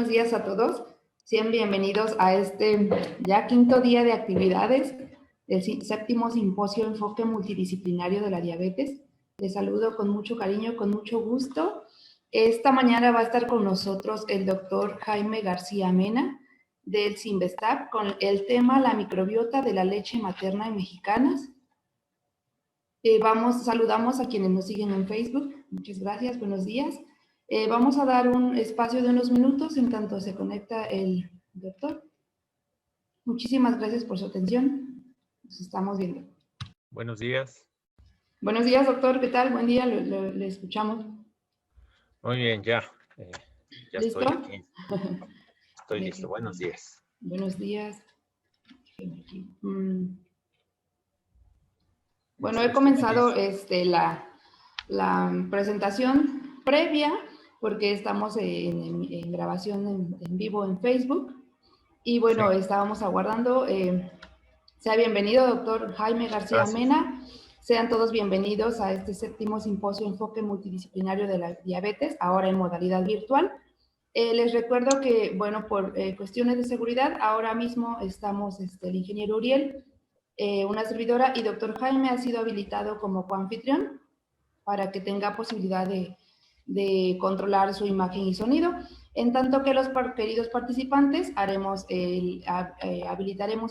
buenos días a todos. Sean bienvenidos a este ya quinto día de actividades del séptimo simposio Enfoque Multidisciplinario de la Diabetes. Les saludo con mucho cariño, con mucho gusto. Esta mañana va a estar con nosotros el doctor Jaime García Mena del Cinvestav con el tema La microbiota de la leche materna en mexicanas. Saludamos a quienes nos siguen en Facebook. Muchas gracias, buenos días. Vamos a dar un espacio de unos minutos en tanto se conecta el doctor. Muchísimas gracias por su atención. Nos estamos viendo. Buenos días. Buenos días, doctor. ¿Qué tal? Buen día, le escuchamos. Muy bien, ya ¿Listo? Estoy aquí. Estoy listo. Buenos días. Buenos días. Bueno, he comenzado la presentación previa porque estamos en grabación en vivo en Facebook. Y bueno, sí, estábamos aguardando. Sea bienvenido, doctor Jaime García Mena. Sean todos bienvenidos a este séptimo simposio Enfoque Multidisciplinario de la Diabetes, ahora en modalidad virtual. Les recuerdo que, bueno, por cuestiones de seguridad, ahora mismo estamos el ingeniero Uriel, una servidora, y doctor Jaime ha sido habilitado como coanfitrión para que tenga posibilidad de controlar su imagen y sonido. En tanto que los queridos participantes habilitaremos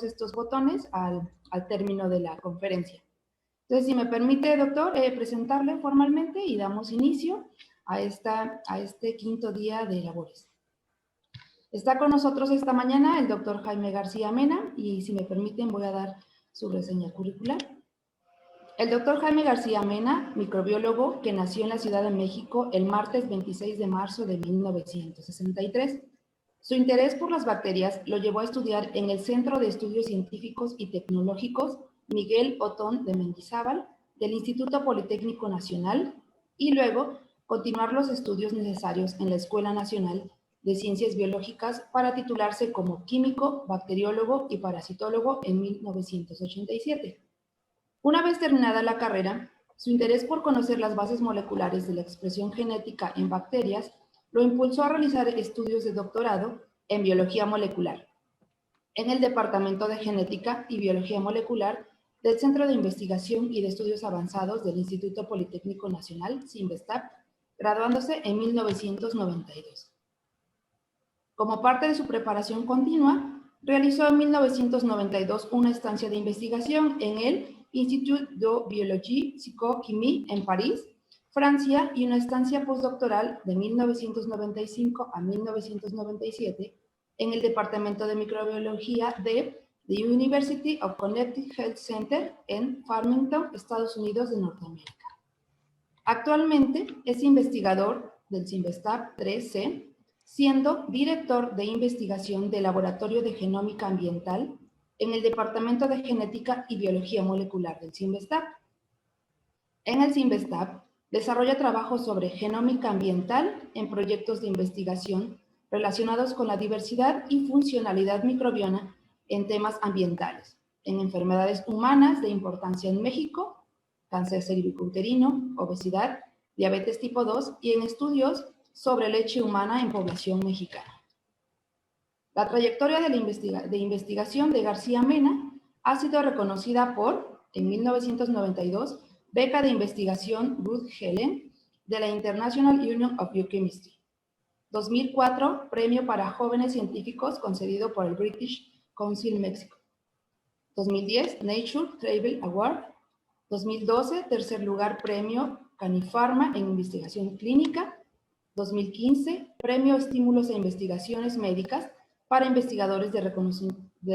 estos botones al término de la conferencia. Entonces, si me permite, doctor, presentarle formalmente y damos inicio a este quinto día de labores. Está con nosotros esta mañana el doctor Jaime García Mena y, si me permiten, voy a dar su reseña curricular. El doctor Jaime García Mena, microbiólogo que nació en la Ciudad de México el martes 26 de marzo de 1963. Su interés por las bacterias lo llevó a estudiar en el Centro de Estudios Científicos y Tecnológicos Miguel Otón de Mendizábal del Instituto Politécnico Nacional y luego continuar los estudios necesarios en la Escuela Nacional de Ciencias Biológicas para titularse como químico, bacteriólogo y parasitólogo en 1987. Una vez terminada la carrera, su interés por conocer las bases moleculares de la expresión genética en bacterias lo impulsó a realizar estudios de doctorado en biología molecular en el Departamento de Genética y Biología Molecular del Centro de Investigación y de Estudios Avanzados del Instituto Politécnico Nacional, Cinvestav, graduándose en 1992. Como parte de su preparación continua, realizó en 1992 una estancia de investigación en el Institut de Biologie Psychochimie en París, Francia, y una estancia postdoctoral de 1995 a 1997 en el Departamento de Microbiología de The University of Connecticut Health Center en Farmington, Estados Unidos de Norteamérica. Actualmente es investigador del Cinvestav 3C, siendo director de investigación del Laboratorio de Genómica Ambiental en el Departamento de Genética y Biología Molecular del Cinvestav. En el Cinvestav desarrolla trabajos sobre genómica ambiental en proyectos de investigación relacionados con la diversidad y funcionalidad microbiana en temas ambientales, en enfermedades humanas de importancia en México, cáncer cervicouterino, obesidad, diabetes tipo 2 y en estudios sobre leche humana en población mexicana. La trayectoria de investigación de García Mena ha sido reconocida por, en 1992, beca de investigación Ruth Helen de la International Union of Biochemistry. 2004, premio para jóvenes científicos concedido por el British Council México. 2010, Nature Travel Award. 2012, tercer lugar, premio Canifarma en investigación clínica. 2015, premio Estímulos e Investigaciones Médicas para investigadores de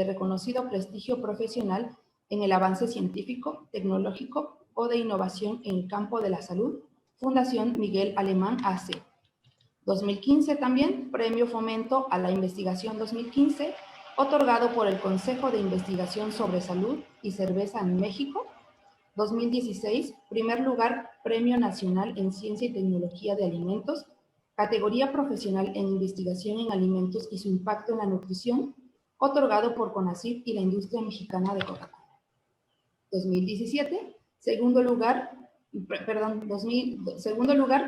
reconocido prestigio profesional en el avance científico, tecnológico o de innovación en el campo de la salud, Fundación Miguel Alemán AC. 2015 también, premio Fomento a la Investigación 2015, otorgado por el Consejo de Investigación sobre Salud y Cerveza en México. 2016, primer lugar, Premio Nacional en Ciencia y Tecnología de Alimentos, categoría profesional en investigación en alimentos y su impacto en la nutrición, otorgado por CONACYT y la industria mexicana de Coca-Cola. 2017, segundo lugar,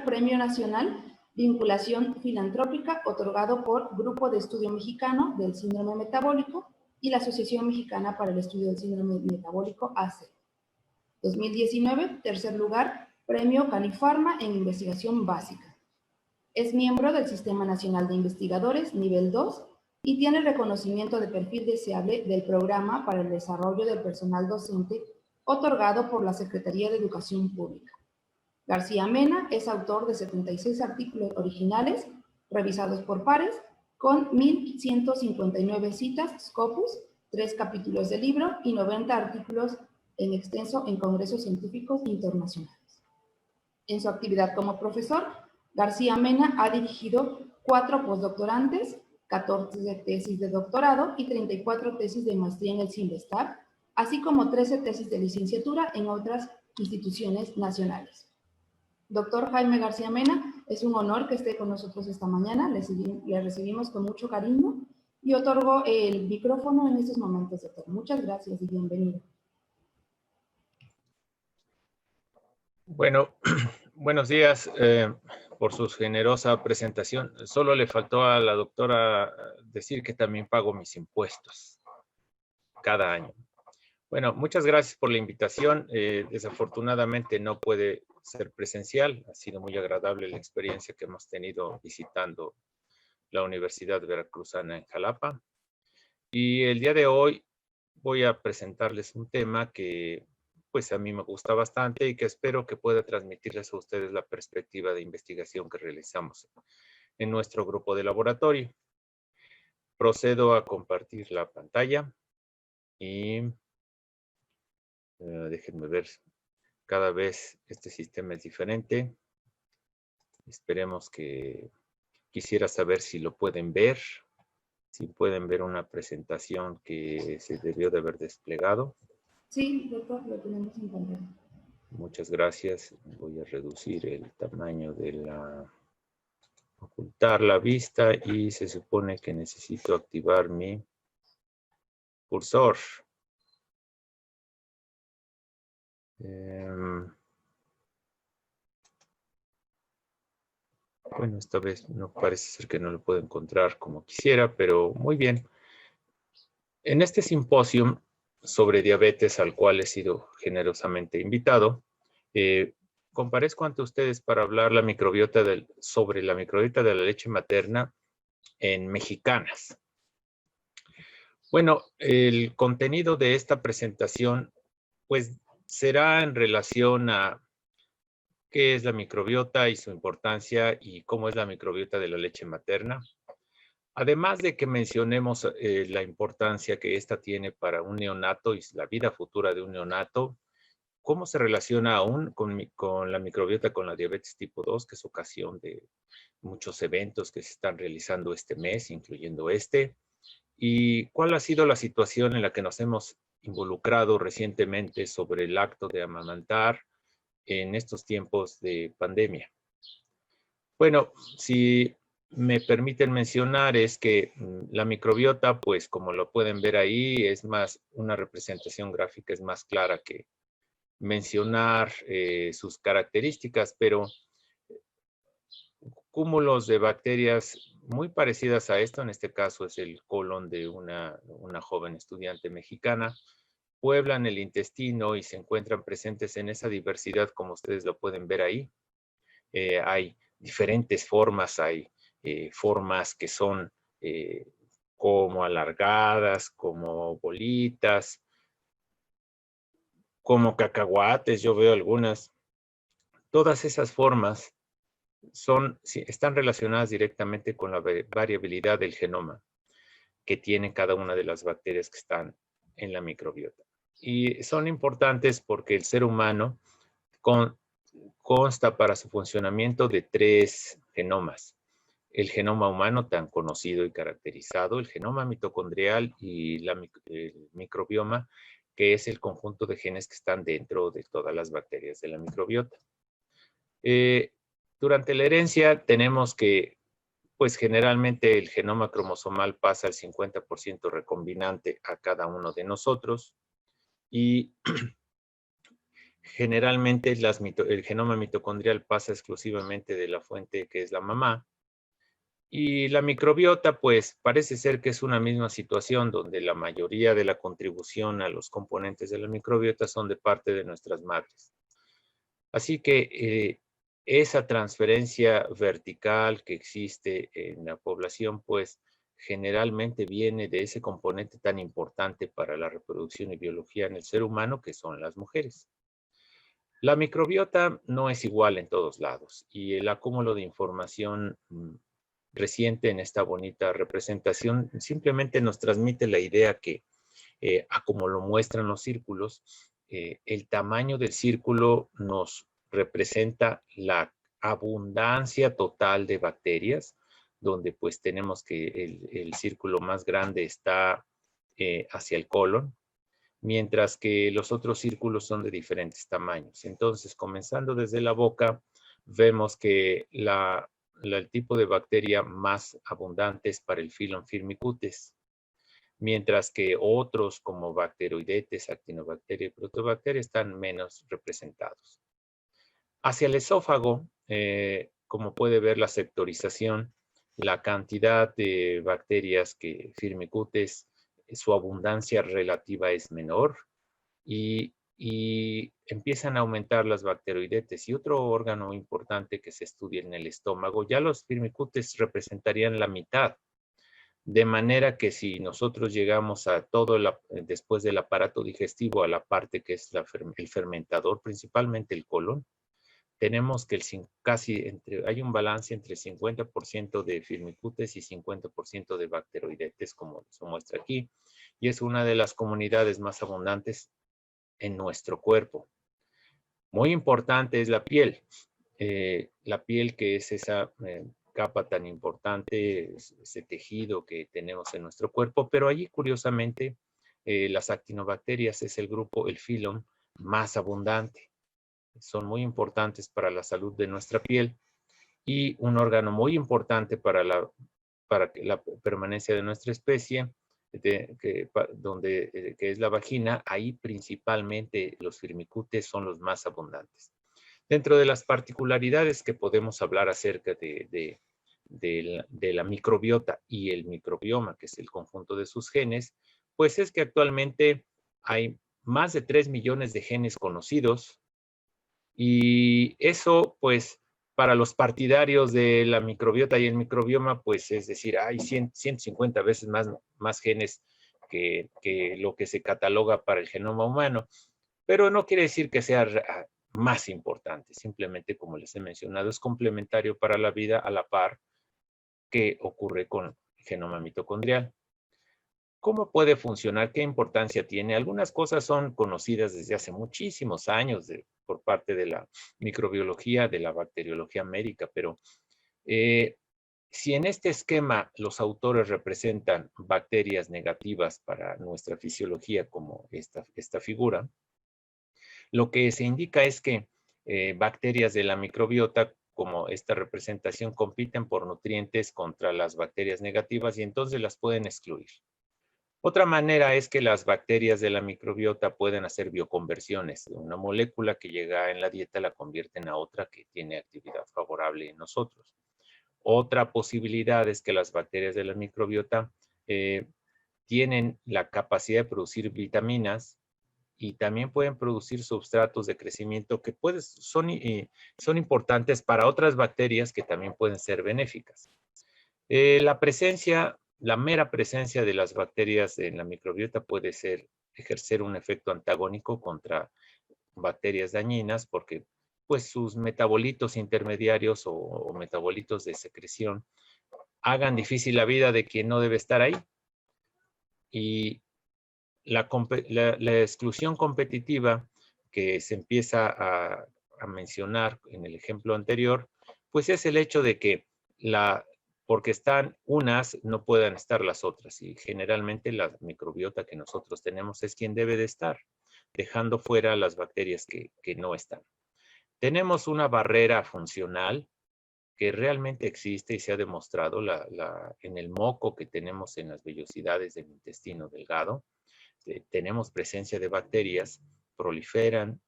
Premio Nacional vinculación filantrópica otorgado por Grupo de Estudio Mexicano del Síndrome Metabólico y la Asociación Mexicana para el Estudio del Síndrome Metabólico, AC. 2019, tercer lugar, Premio Canifarma en Investigación Básica. Es miembro del Sistema Nacional de Investigadores Nivel 2 y tiene reconocimiento de perfil deseable del Programa para el Desarrollo del Personal Docente otorgado por la Secretaría de Educación Pública. García Mena es autor de 76 artículos originales revisados por pares con 1.159 citas Scopus, 3 capítulos de libro y 90 artículos en extenso en congresos científicos internacionales. En su actividad como profesor, García Mena ha dirigido 4 postdoctorantes, 14 tesis de doctorado y 34 tesis de maestría en el CIMBESTAB, así como 13 tesis de licenciatura en otras instituciones nacionales. Doctor Jaime García Mena, es un honor que esté con nosotros esta mañana. Le recibimos con mucho cariño y otorgo el micrófono en estos momentos, doctor. Muchas gracias y bienvenido. Bueno, buenos días por su generosa presentación. Solo le faltó a la doctora decir que también pago mis impuestos cada año. Bueno, muchas gracias por la invitación. Desafortunadamente no puede ser presencial. Ha sido muy agradable la experiencia que hemos tenido visitando la Universidad Veracruzana en Jalapa. Y el día de hoy voy a presentarles un tema que pues a mí me gusta bastante y que espero que pueda transmitirles a ustedes la perspectiva de investigación que realizamos en nuestro grupo de laboratorio. Procedo a compartir la pantalla y déjenme ver, cada vez este sistema es diferente. Esperemos que quisiera saber si lo pueden ver, si pueden ver una presentación que se debió de haber desplegado. Sí, doctor, lo tenemos en pantalla. Muchas gracias. Voy a reducir el tamaño de ocultar la vista y se supone que necesito activar mi cursor. Bueno, esta vez no parece ser que no lo puedo encontrar como quisiera, pero muy bien. En este simposio sobre diabetes al cual he sido generosamente invitado, comparezco ante ustedes para hablar sobre la microbiota de la leche materna en mexicanas. Bueno, el contenido de esta presentación pues será en relación a qué es la microbiota y su importancia y cómo es la microbiota de la leche materna. Además de que mencionemos la importancia que esta tiene para un neonato y la vida futura de un neonato, cómo se relaciona aún con la microbiota con la diabetes tipo 2, que es ocasión de muchos eventos que se están realizando este mes, incluyendo este, y cuál ha sido la situación en la que nos hemos involucrado recientemente sobre el acto de amamantar en estos tiempos de pandemia. Bueno, si me permiten mencionar es que la microbiota, pues como lo pueden ver ahí, es más, una representación gráfica es más clara que mencionar sus características, pero cúmulos de bacterias muy parecidas a esto, en este caso es el colon de una joven estudiante mexicana, pueblan el intestino y se encuentran presentes en esa diversidad como ustedes lo pueden ver ahí. Hay diferentes formas, hay formas que son como alargadas, como bolitas, como cacahuates, yo veo algunas. Todas esas formas están relacionadas directamente con la variabilidad del genoma que tiene cada una de las bacterias que están en la microbiota. Y son importantes porque el ser humano consta para su funcionamiento de 3 genomas. El genoma humano tan conocido y caracterizado, el genoma mitocondrial y el microbioma, que es el conjunto de genes que están dentro de todas las bacterias de la microbiota. Durante la herencia tenemos que, pues generalmente el genoma cromosomal pasa al 50% recombinante a cada uno de nosotros y Generalmente el genoma mitocondrial pasa exclusivamente de la fuente que es la mamá. Y la microbiota, pues parece ser que es una misma situación donde la mayoría de la contribución a los componentes de la microbiota son de parte de nuestras madres. Así que esa transferencia vertical que existe en la población, pues generalmente viene de ese componente tan importante para la reproducción y biología en el ser humano, que son las mujeres. La microbiota no es igual en todos lados y el acúmulo de información reciente en esta bonita representación simplemente nos transmite la idea que, como lo muestran los círculos, el tamaño del círculo nos representa la abundancia total de bacterias, donde pues tenemos que el círculo más grande está hacia el colon, mientras que los otros círculos son de diferentes tamaños. Entonces, comenzando desde la boca, vemos que el tipo de bacteria más abundante es para el filum Firmicutes, mientras que otros como Bacteroidetes, Actinobacteria y Protobacteria están menos representados. Hacia el esófago, como puede ver la sectorización, la cantidad de bacterias que Firmicutes, su abundancia relativa es menor y empiezan a aumentar las bacteroidetes. Y otro órgano importante que se estudia en el estómago, ya los Firmicutes representarían la mitad. De manera que si nosotros llegamos a todo, después del aparato digestivo, a la parte que es el fermentador, principalmente el colon, tenemos que hay un balance entre 50% de Firmicutes y 50% de bacteroidetes, como se muestra aquí, y es una de las comunidades más abundantes en nuestro cuerpo. Muy importante es la piel. La piel, que es esa capa tan importante, ese tejido que tenemos en nuestro cuerpo, pero allí curiosamente las actinobacterias es el grupo, el filum más abundante. Son muy importantes para la salud de nuestra piel y un órgano muy importante para la permanencia de nuestra especie, que es la vagina. Ahí principalmente los firmicutes son los más abundantes. Dentro de las particularidades que podemos hablar acerca de la microbiota y el microbioma, que es el conjunto de sus genes, pues es que actualmente hay más de 3 millones de genes conocidos, y eso, pues, para los partidarios de la microbiota y el microbioma, pues es decir, hay 150 veces más genes que lo que se cataloga para el genoma humano, pero no quiere decir que sea más importante. Simplemente, como les he mencionado, es complementario para la vida a la par que ocurre con el genoma mitocondrial. ¿Cómo puede funcionar? ¿Qué importancia tiene? Algunas cosas son conocidas desde hace muchísimos años por parte de la microbiología, de la bacteriología médica, pero si en este esquema los autores representan bacterias negativas para nuestra fisiología, como esta figura, lo que se indica es que bacterias de la microbiota, como esta representación, compiten por nutrientes contra las bacterias negativas y entonces las pueden excluir. Otra manera es que las bacterias de la microbiota pueden hacer bioconversiones. Una molécula que llega en la dieta la convierten a otra que tiene actividad favorable en nosotros. Otra posibilidad es que las bacterias de la microbiota tienen la capacidad de producir vitaminas y también pueden producir substratos de crecimiento que son importantes para otras bacterias que también pueden ser benéficas. La mera presencia de las bacterias en la microbiota puede ejercer un efecto antagónico contra bacterias dañinas porque pues sus metabolitos intermediarios o metabolitos de secreción hagan difícil la vida de quien no debe estar ahí. Y la exclusión competitiva que se empieza a mencionar en el ejemplo anterior, pues es el hecho de que porque están unas, no puedan estar las otras. Y generalmente la microbiota que nosotros tenemos es quien debe de estar, dejando fuera las bacterias que no están. Tenemos una barrera funcional que realmente existe y se ha demostrado en el moco que tenemos en las vellosidades del intestino delgado. Tenemos presencia de bacterias, proliferan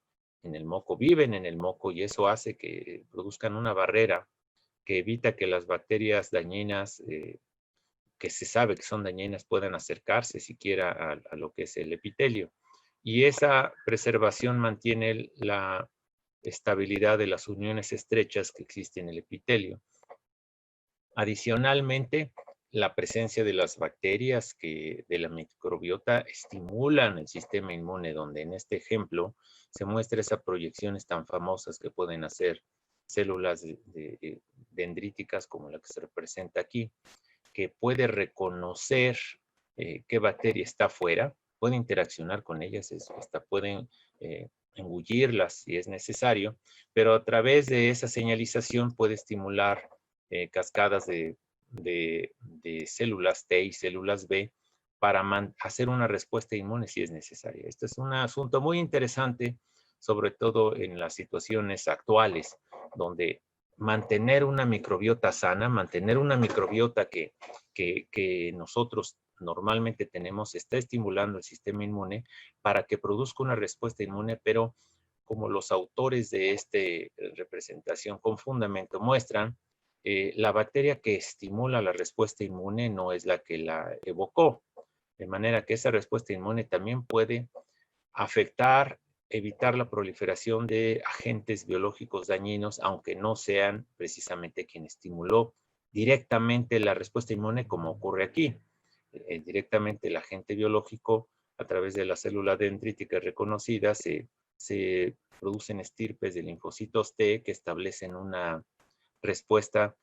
en el moco, viven en el moco, y eso hace que produzcan una barrera que evita que las bacterias dañinas, que se sabe que son dañinas, puedan acercarse siquiera a lo que es el epitelio. Y esa preservación mantiene la estabilidad de las uniones estrechas que existen en el epitelio. Adicionalmente, la presencia de las bacterias de la microbiota estimulan el sistema inmune, donde en este ejemplo se muestra esas proyecciones tan famosas que pueden hacer células dendríticas como la que se representa aquí, que puede reconocer qué bacteria está afuera, puede interaccionar con ellas, hasta pueden engullirlas si es necesario, pero a través de esa señalización puede estimular cascadas de células T y células B para hacer una respuesta inmune si es necesaria. Este es un asunto muy interesante, sobre todo en las situaciones actuales, donde mantener una microbiota sana, mantener una microbiota que nosotros normalmente tenemos, está estimulando el sistema inmune para que produzca una respuesta inmune, pero como los autores de esta representación con fundamento muestran, la bacteria que estimula la respuesta inmune no es la que la evocó, de manera que esa respuesta inmune también puede afectar, evitar la proliferación de agentes biológicos dañinos, aunque no sean precisamente quien estimuló directamente la respuesta inmune, como ocurre aquí. Directamente el agente biológico, a través de las células dendríticas reconocidas, se producen estirpes de linfocitos T que establecen una respuesta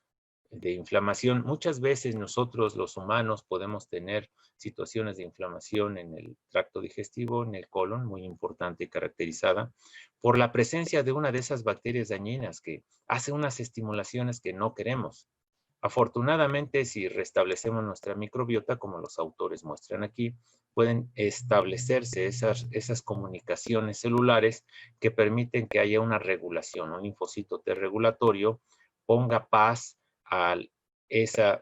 de inflamación. Muchas veces nosotros los humanos podemos tener situaciones de inflamación en el tracto digestivo, en el colon, muy importante y caracterizada por la presencia de una de esas bacterias dañinas que hace unas estimulaciones que no queremos. Afortunadamente, si restablecemos nuestra microbiota, como los autores muestran aquí, pueden establecerse esas comunicaciones celulares que permiten que haya una regulación, un linfocito T regulatorio, ponga paz a esa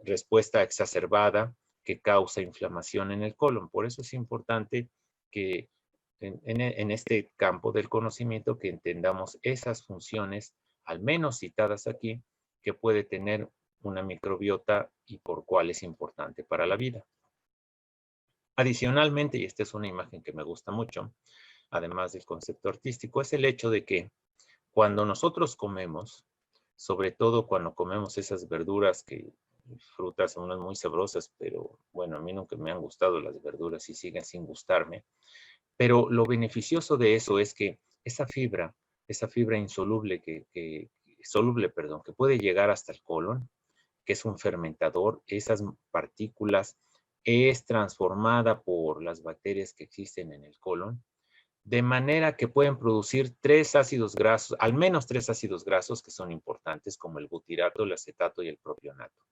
respuesta exacerbada que causa inflamación en el colon. Por eso es importante que en este campo del conocimiento que entendamos esas funciones, al menos citadas aquí, que puede tener una microbiota y por cuál es importante para la vida. Adicionalmente, y esta es una imagen que me gusta mucho, además del concepto artístico, es el hecho de que cuando nosotros comemos, sobre todo cuando comemos esas verduras frutas son unas muy sabrosas, pero bueno, a mí nunca me han gustado las verduras y siguen sin gustarme. Pero lo beneficioso de eso es que esa fibra insoluble soluble, que puede llegar hasta el colon, que es un fermentador, esas partículas es transformada por las bacterias que existen en el colon, de manera que pueden producir 3 ácidos grasos, al menos 3 ácidos grasos que son importantes, como el butirato, el acetato y el propionato.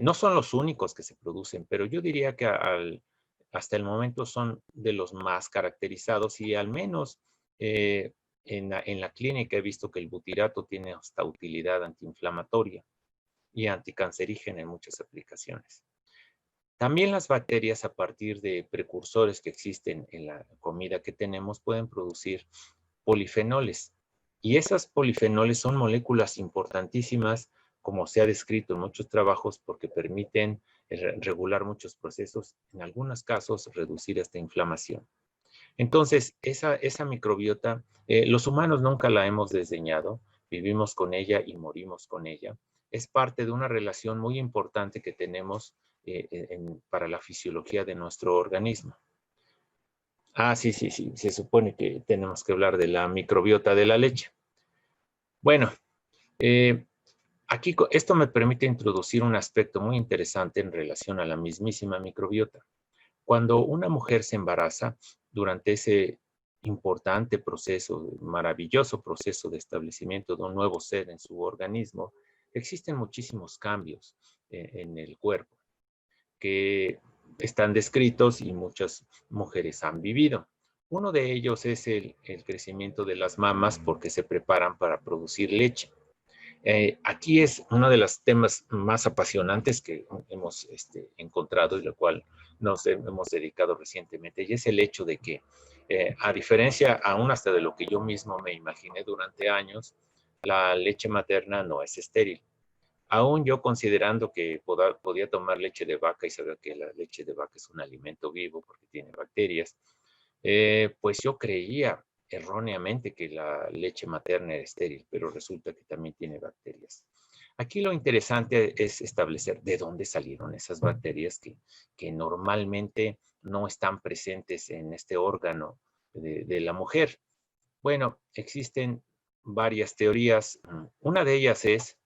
No son los únicos que se producen, pero yo diría que hasta el momento son de los más caracterizados y al menos en la clínica he visto que el butirato tiene hasta utilidad antiinflamatoria y anticancerígena en muchas aplicaciones. También las bacterias, a partir de precursores que existen en la comida que tenemos, pueden producir polifenoles. Y esas polifenoles son moléculas importantísimas, como se ha descrito en muchos trabajos, porque permiten regular muchos procesos, en algunos casos reducir esta inflamación. Entonces, esa microbiota, los humanos nunca la hemos desdeñado, vivimos con ella y morimos con ella. Es parte de una relación muy importante que tenemos para la fisiología de nuestro organismo. Sí, se supone que tenemos que hablar de la microbiota de la leche. Bueno, aquí esto me permite introducir un aspecto muy interesante en relación a la mismísima microbiota. Cuando una mujer se embaraza, durante ese importante proceso, maravilloso proceso de establecimiento de un nuevo ser en su organismo, existen muchísimos cambios en el cuerpo que están descritos y muchas mujeres han vivido. Uno de ellos es el crecimiento de las mamas porque se preparan para producir leche. Aquí es uno de los temas más apasionantes que hemos encontrado y lo cual nos hemos dedicado recientemente, y es el hecho de que A diferencia aún hasta de lo que yo mismo me imaginé durante años, la leche materna no es estéril. Aún yo considerando que podía tomar leche de vaca y saber que la leche de vaca es un alimento vivo porque tiene bacterias, pues yo creía erróneamente que la leche materna era estéril, pero resulta que también tiene bacterias. Aquí lo interesante es establecer de dónde salieron esas bacterias que normalmente no están presentes en este órgano de la mujer. Bueno, existen varias teorías. Una de ellas es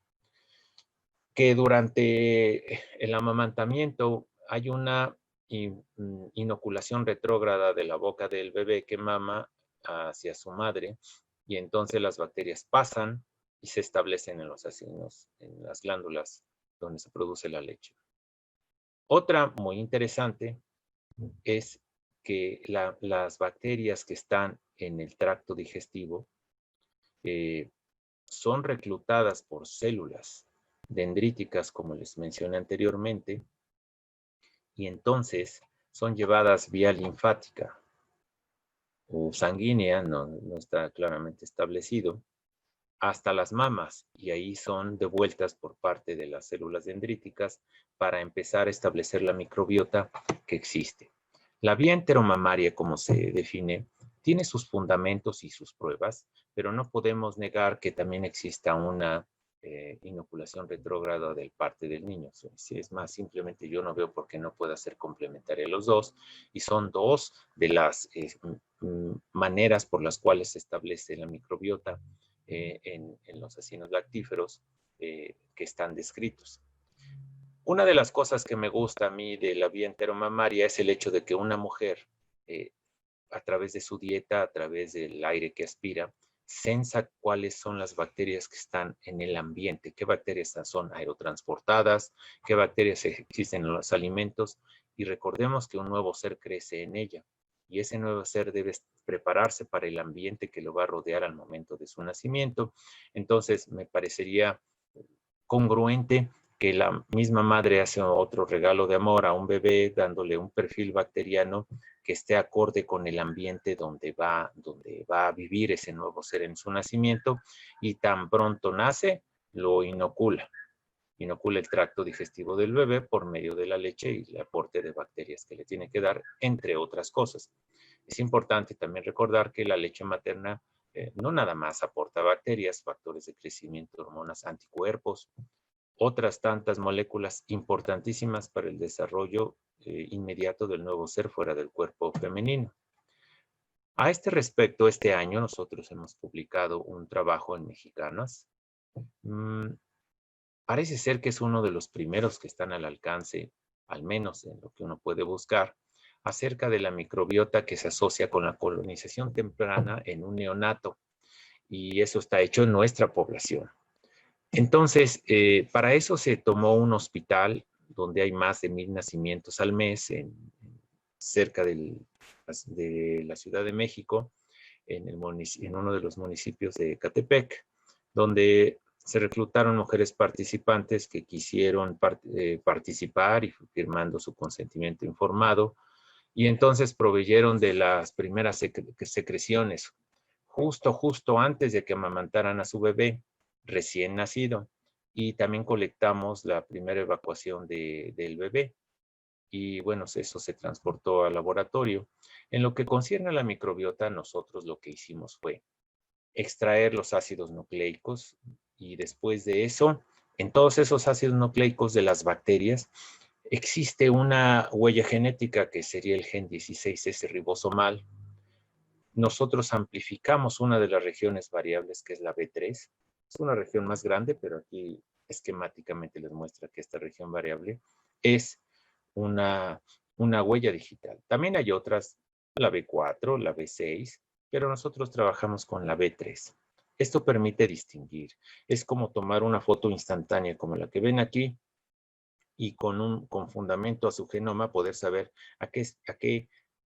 que durante el amamantamiento hay una inoculación retrógrada de la boca del bebé que mama hacia su madre y entonces las bacterias pasan y se establecen en los acinos, en las glándulas donde se produce la leche. Otra muy interesante es que las bacterias que están en el tracto digestivo son reclutadas por células dendríticas, como les mencioné anteriormente, y entonces son llevadas vía linfática o sanguínea, no está claramente establecido, hasta las mamas, y ahí son devueltas por parte de las células dendríticas para empezar a establecer la microbiota que existe. La vía enteromamaria, como se define, tiene sus fundamentos y sus pruebas, pero no podemos negar que también exista una inoculación retrógrada del parte del niño. Si es más, simplemente yo no veo por qué no pueda ser complementaria a los dos, y son dos de las maneras por las cuales se establece la microbiota en los acinos lactíferos que están descritos. Una de las cosas que me gusta a mí de la vía enteromamaria es el hecho de que una mujer, a través de su dieta, a través del aire que aspira, sensa cuáles son las bacterias que están en el ambiente, qué bacterias son aerotransportadas, qué bacterias existen en los alimentos, y recordemos que un nuevo ser crece en ella, y ese nuevo ser debe prepararse para el ambiente que lo va a rodear al momento de su nacimiento. Entonces, me parecería congruente que la misma madre hace otro regalo de amor a un bebé dándole un perfil bacteriano que esté acorde con el ambiente donde va a vivir ese nuevo ser en su nacimiento, y tan pronto nace, lo inocula el tracto digestivo del bebé por medio de la leche y el aporte de bacterias que le tiene que dar, entre otras cosas. Es importante también recordar que la leche materna no nada más aporta bacterias, factores de crecimiento, hormonas, anticuerpos, otras tantas moléculas importantísimas para el desarrollo inmediato del nuevo ser fuera del cuerpo femenino. A este respecto, este año nosotros hemos publicado un trabajo en Mexicanas. Parece ser que es uno de los primeros que están al alcance, al menos en lo que uno puede buscar, acerca de la microbiota que se asocia con la colonización temprana en un neonato. Y eso está hecho en nuestra población. Entonces, para eso se tomó un hospital donde hay más de 1000 nacimientos al mes, cerca de la Ciudad de México, en uno de los municipios de Ecatepec, donde se reclutaron mujeres participantes que quisieron participar y firmando su consentimiento informado, y entonces proveyeron de las primeras secreciones justo antes de que amamantaran a su bebé recién nacido, y también colectamos la primera evacuación del bebé, y bueno, eso se transportó al laboratorio. En lo que concierne a la microbiota, nosotros lo que hicimos fue extraer los ácidos nucleicos, y después de eso, en todos esos ácidos nucleicos de las bacterias, existe una huella genética que sería el gen 16S ribosomal. Nosotros amplificamos una de las regiones variables, que es la B3. Es una región más grande, pero aquí esquemáticamente les muestra que esta región variable es una huella digital. También hay otras, la B4, la B6, pero nosotros trabajamos con la B3. Esto permite distinguir. Es como tomar una foto instantánea como la que ven aquí, y con fundamento a su genoma poder saber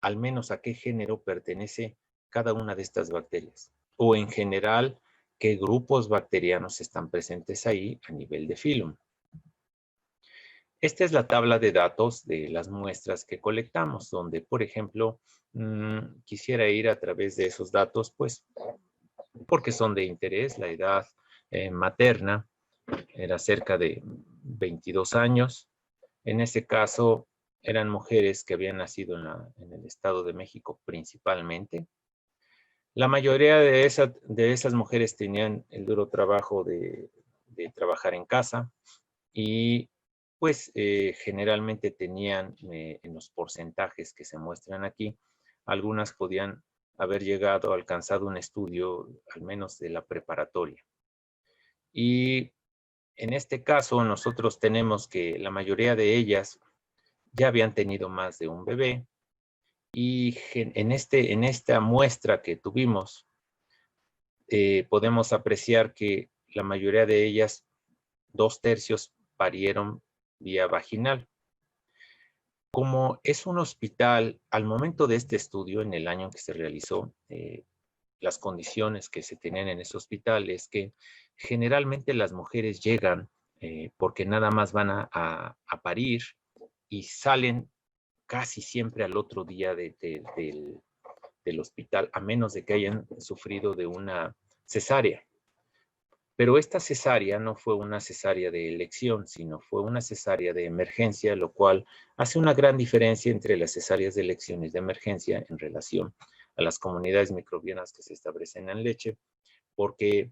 al menos a qué género pertenece cada una de estas bacterias, o en general qué grupos bacterianos están presentes ahí a nivel de filum. Esta es la tabla de datos de las muestras que colectamos, donde, por ejemplo, quisiera ir a través de esos datos, pues, porque son de interés. La edad materna era cerca de 22 años. En ese caso, eran mujeres que habían nacido en el Estado de México principalmente. La mayoría de esas mujeres tenían el duro trabajo de trabajar en casa y pues generalmente tenían en los porcentajes que se muestran aquí, algunas podían haber llegado, alcanzado un estudio al menos de la preparatoria. Y en este caso nosotros tenemos que la mayoría de ellas ya habían tenido más de un bebé y en esta muestra que tuvimos podemos apreciar que la mayoría de ellas, 2/3, parieron vía vaginal. Como es un hospital, al momento de este estudio, en el año en que se realizó, las condiciones que se tenían en ese hospital es que generalmente las mujeres llegan porque nada más van a parir y salen casi siempre al otro día del hospital, a menos de que hayan sufrido de una cesárea. Pero esta cesárea no fue una cesárea de elección, sino fue una cesárea de emergencia, lo cual hace una gran diferencia entre las cesáreas de elección y de emergencia en relación a las comunidades microbianas que se establecen en leche, porque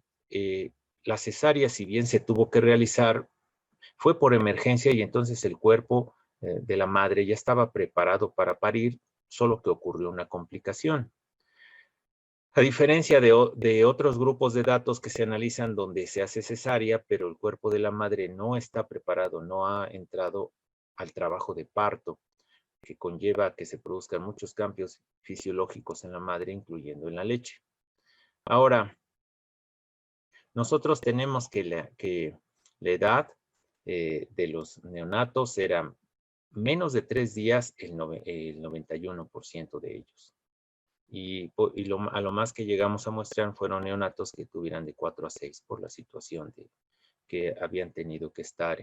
la cesárea, si bien se tuvo que realizar, fue por emergencia y entonces el cuerpo de la madre ya estaba preparado para parir, solo que ocurrió una complicación. A diferencia de otros grupos de datos que se analizan donde se hace cesárea, pero el cuerpo de la madre no está preparado, no ha entrado al trabajo de parto, que conlleva que se produzcan muchos cambios fisiológicos en la madre, incluyendo en la leche. Ahora, nosotros tenemos que la edad de los neonatos era menos de 3 días el 91% de ellos. Y a lo más que llegamos a muestrar fueron neonatos que tuvieran de 4 a 6 por la situación que habían tenido que estar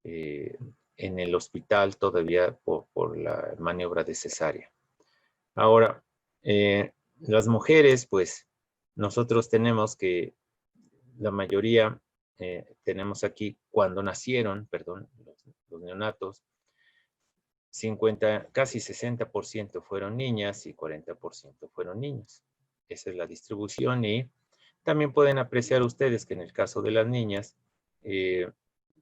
en el hospital todavía por la maniobra de cesárea. Ahora, las mujeres, pues nosotros tenemos que la mayoría, tenemos aquí cuando nacieron, perdón, los neonatos, casi 60% fueron niñas y 40% fueron niños. Esa es la distribución y también pueden apreciar ustedes que en el caso de las niñas,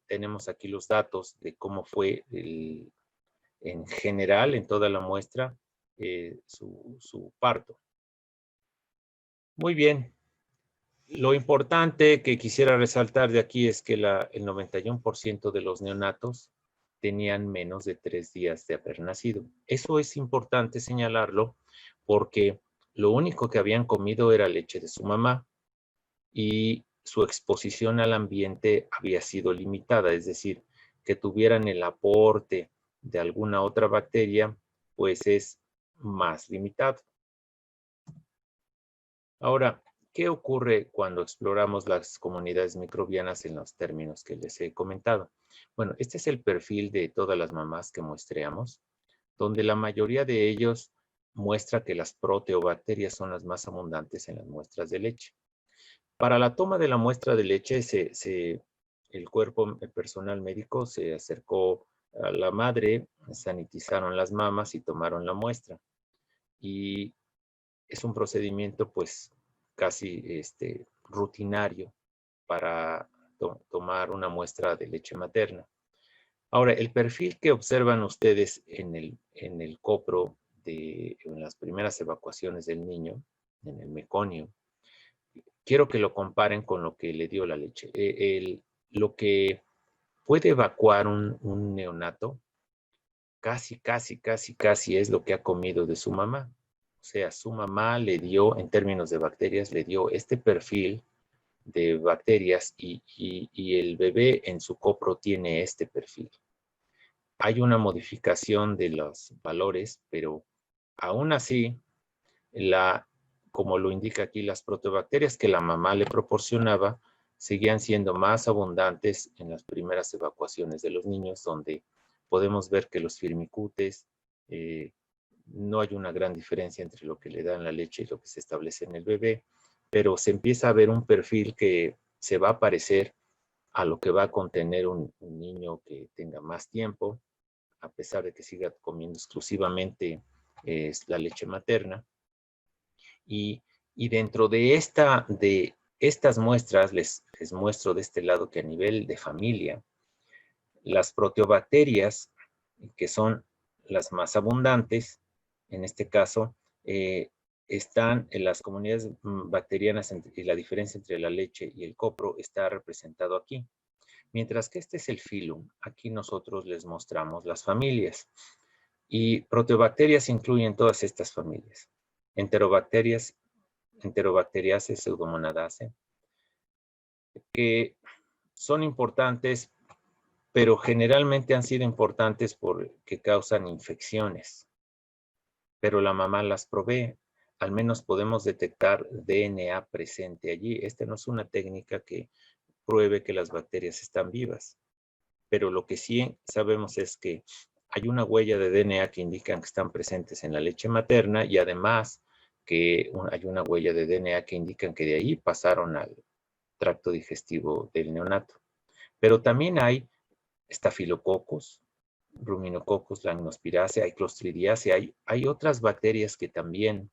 tenemos aquí los datos de cómo fue en general, en toda la muestra, su parto. Muy bien. Lo importante que quisiera resaltar de aquí es que el 91% de los neonatos tenían menos de 3 días de haber nacido. Eso es importante señalarlo porque lo único que habían comido era leche de su mamá y su exposición al ambiente había sido limitada, es decir, que tuvieran el aporte de alguna otra bacteria, pues es más limitado. Ahora, ¿qué ocurre cuando exploramos las comunidades microbianas en los términos que les he comentado? Bueno, este es el perfil de todas las mamás que muestreamos, donde la mayoría de ellos muestra que las proteobacterias son las más abundantes en las muestras de leche. Para la toma de la muestra de leche, el personal médico se acercó a la madre, sanitizaron las mamas y tomaron la muestra. Y es un procedimiento pues casi rutinario para tomar una muestra de leche materna. Ahora, el perfil que observan ustedes en el copro en las primeras evacuaciones del niño, en el meconio, quiero que lo comparen con lo que le dio la leche. Lo que puede evacuar un neonato, casi es lo que ha comido de su mamá. O sea, su mamá le dio, en términos de bacterias, le dio este perfil de bacterias y el bebé en su copro tiene este perfil. Hay una modificación de los valores, pero aún así, como lo indica aquí, las proteobacterias que la mamá le proporcionaba seguían siendo más abundantes en las primeras evacuaciones de los niños, donde podemos ver que los firmicutes, no hay una gran diferencia entre lo que le dan la leche y lo que se establece en el bebé, pero se empieza a ver un perfil que se va a parecer a lo que va a contener un niño que tenga más tiempo, a pesar de que siga comiendo exclusivamente la leche materna. Y dentro de estas muestras, les muestro de este lado que a nivel de familia, las proteobacterias, que son las más abundantes, en este caso, están en las comunidades bacterianas, y la diferencia entre la leche y el copro está representado aquí. Mientras que este es el filum, aquí nosotros les mostramos las familias. Y proteobacterias incluyen todas estas familias. Enterobacterias, Enterobacteriaceae, Pseudomonadaceae, que son importantes, pero generalmente han sido importantes porque causan infecciones. Pero la mamá las provee. Al menos podemos detectar DNA presente allí. Esta no es una técnica que pruebe que las bacterias están vivas. Pero lo que sí sabemos es que hay una huella de DNA que indican que están presentes en la leche materna, y además que hay una huella de DNA que indican que de ahí pasaron al tracto digestivo del neonato. Pero también hay estafilococos, ruminococcus, lamnospiraceae, hay clostridiaceae, hay otras bacterias que también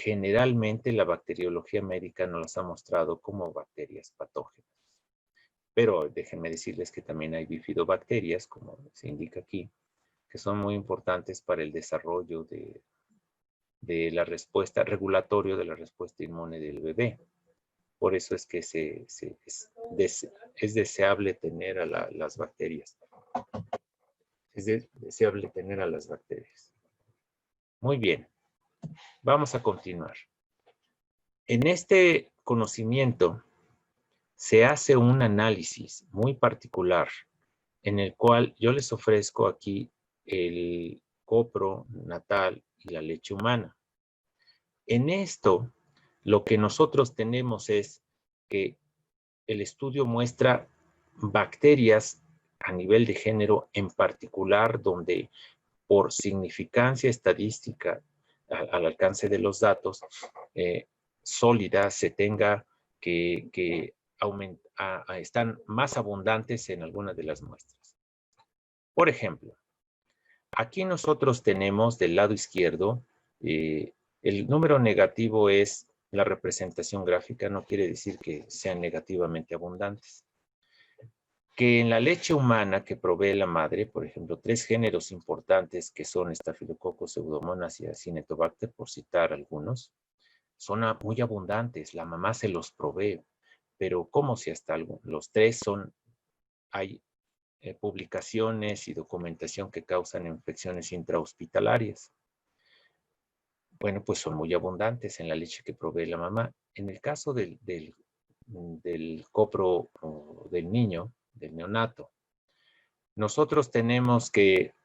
generalmente la bacteriología médica nos las ha mostrado como bacterias patógenas. Pero déjenme decirles que también hay bifidobacterias, como se indica aquí, que son muy importantes para el desarrollo de la respuesta regulatorio de la respuesta inmune del bebé. Por eso es que es deseable tener a las bacterias. Es deseable tener a las bacterias. Muy bien, vamos a continuar. En este conocimiento se hace un análisis muy particular en el cual yo les ofrezco aquí el copro natal y la leche humana. En esto, lo que nosotros tenemos es que el estudio muestra bacterias a nivel de género en particular, donde por significancia estadística al alcance de los datos sólida se tenga que están más abundantes en algunas de las muestras. Por ejemplo, aquí nosotros tenemos del lado izquierdo, el número negativo es la representación gráfica, no quiere decir que sean negativamente abundantes. Que en la leche humana que provee la madre, por ejemplo, 3 géneros importantes que son Staphylococcus, Pseudomonas y Acinetobacter, por citar algunos, son muy abundantes, la mamá se los provee, pero ¿cómo si hasta los 3 hay publicaciones y documentación que causan infecciones intrahospitalarias? Bueno, pues son muy abundantes en la leche que provee la mamá. En el caso del copro del niño, del neonato, nosotros tenemos que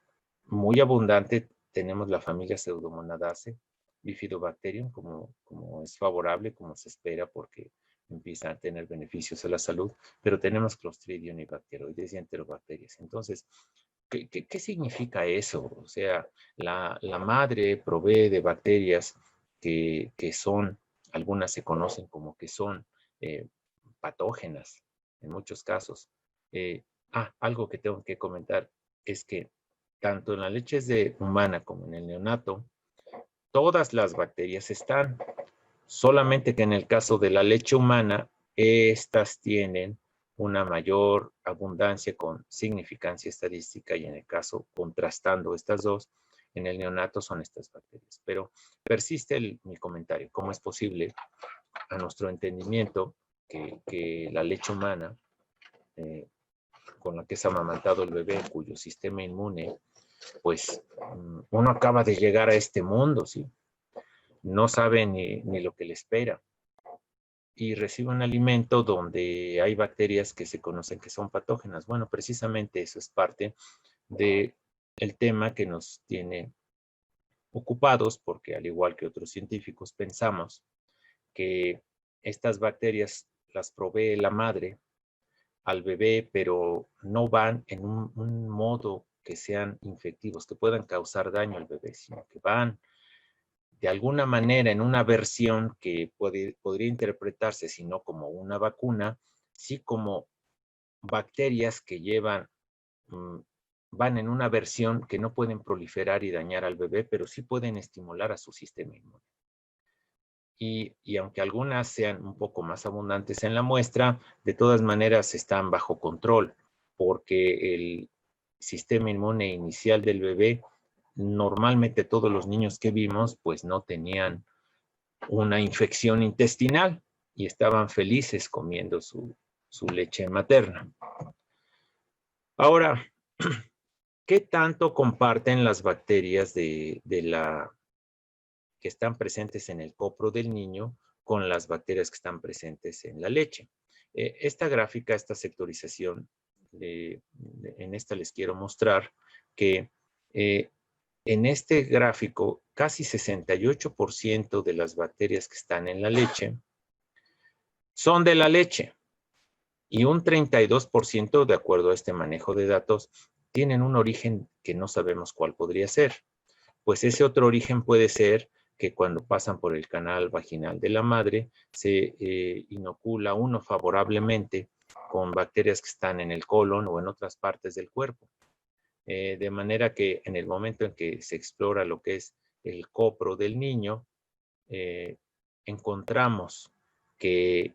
muy abundante, tenemos la familia Pseudomonadaceae, Bifidobacterium, como es favorable, como se espera, porque empiezan a tener beneficios a la salud, pero tenemos Clostridium y Bacteroides y Enterobacterias. Entonces, ¿qué significa eso? O sea, la madre provee de bacterias que son, algunas se conocen como que son patógenas en muchos casos. Algo que tengo que comentar es que tanto en la leche humana como en el neonato, todas las bacterias están, solamente que en el caso de la leche humana, estas tienen una mayor abundancia con significancia estadística, y en el caso, contrastando estas dos, en el neonato son estas bacterias. Pero persiste mi comentario. ¿Cómo es posible, a nuestro entendimiento, que la leche humana, con la que es amamantado el bebé, cuyo sistema inmune, pues uno acaba de llegar a este mundo, ¿sí? No sabe ni lo que le espera, y recibe un alimento donde hay bacterias que se conocen que son patógenas? Bueno, precisamente eso es parte del tema que nos tiene ocupados, porque al igual que otros científicos pensamos que estas bacterias las provee la madre al bebé, pero no van en un modo que sean infectivos, que puedan causar daño al bebé, sino que van de alguna manera en una versión que podría interpretarse, si no como una vacuna, sí como bacterias que van en una versión que no pueden proliferar y dañar al bebé, pero sí pueden estimular a su sistema inmune. Y aunque algunas sean un poco más abundantes en la muestra, de todas maneras están bajo control, porque el sistema inmune inicial del bebé, normalmente todos los niños que vimos, pues no tenían una infección intestinal y estaban felices comiendo su leche materna. Ahora, ¿qué tanto comparten las bacterias que están presentes en el copro del niño con las bacterias que están presentes en la leche? Esta gráfica, esta sectorización, en esta les quiero mostrar que en este gráfico casi 68% de las bacterias que están en la leche son de la leche y un 32%, de acuerdo a este manejo de datos, tienen un origen que no sabemos cuál podría ser. Pues ese otro origen puede ser que cuando pasan por el canal vaginal de la madre se inocula uno favorablemente con bacterias que están en el colon o en otras partes del cuerpo. De manera que en el momento en que se explora lo que es el copro del niño, encontramos que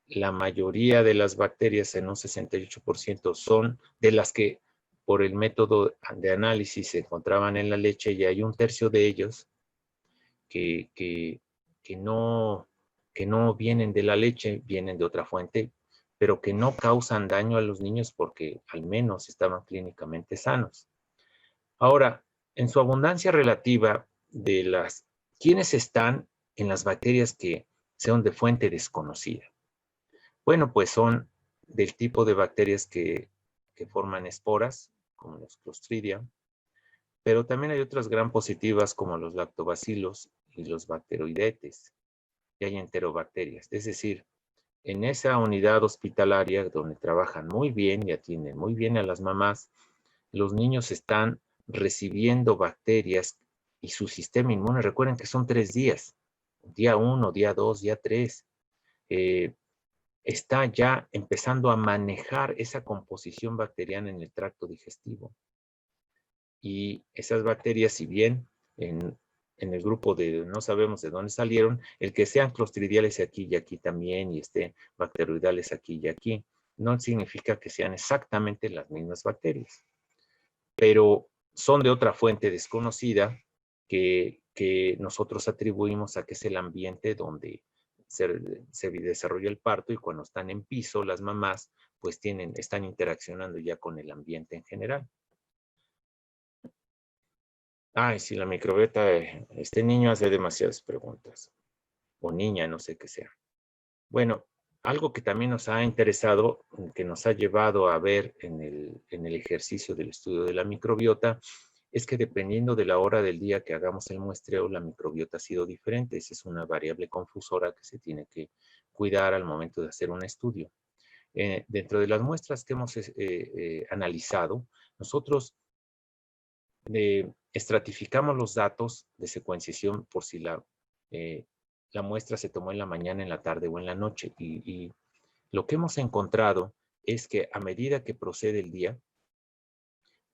la mayoría de las bacterias, en un 68%, son de las que por el método de análisis se encontraban en la leche, y hay un tercio de ellos que no vienen de la leche, vienen de otra fuente, pero que no causan daño a los niños porque al menos estaban clínicamente sanos. Ahora, en su abundancia relativa ¿quiénes están en las bacterias que son de fuente desconocida? Bueno, pues son del tipo de bacterias que forman esporas, como los Clostridia, pero también hay otras gram positivas como los lactobacilos y los bacteroidetes, y hay enterobacterias. Es decir, en esa unidad hospitalaria donde trabajan muy bien y atienden muy bien a las mamás, los niños están recibiendo bacterias y su sistema inmune, recuerden que son 3 días, día 1, día 2, día 3, está ya empezando a manejar esa composición bacteriana en el tracto digestivo. Y esas bacterias, si bien en el grupo de no sabemos de dónde salieron, el que sean clostridiales aquí y aquí también, y bacteroidales aquí y aquí, no significa que sean exactamente las mismas bacterias, pero son de otra fuente desconocida que nosotros atribuimos a que es el ambiente donde se desarrolla el parto, y cuando están en piso, las mamás pues están interaccionando ya con el ambiente en general. Ay, sí, la microbiota, este niño hace demasiadas preguntas, o niña, no sé qué sea. Bueno, algo que también nos ha interesado, que nos ha llevado a ver en el ejercicio del estudio de la microbiota, es que dependiendo de la hora del día que hagamos el muestreo, la microbiota ha sido diferente. Esa es una variable confusora que se tiene que cuidar al momento de hacer un estudio. Dentro de las muestras que hemos analizado, nosotros estratificamos los datos de secuenciación por si la muestra se tomó en la mañana, en la tarde o en la noche. Y lo que hemos encontrado es que a medida que procede el día,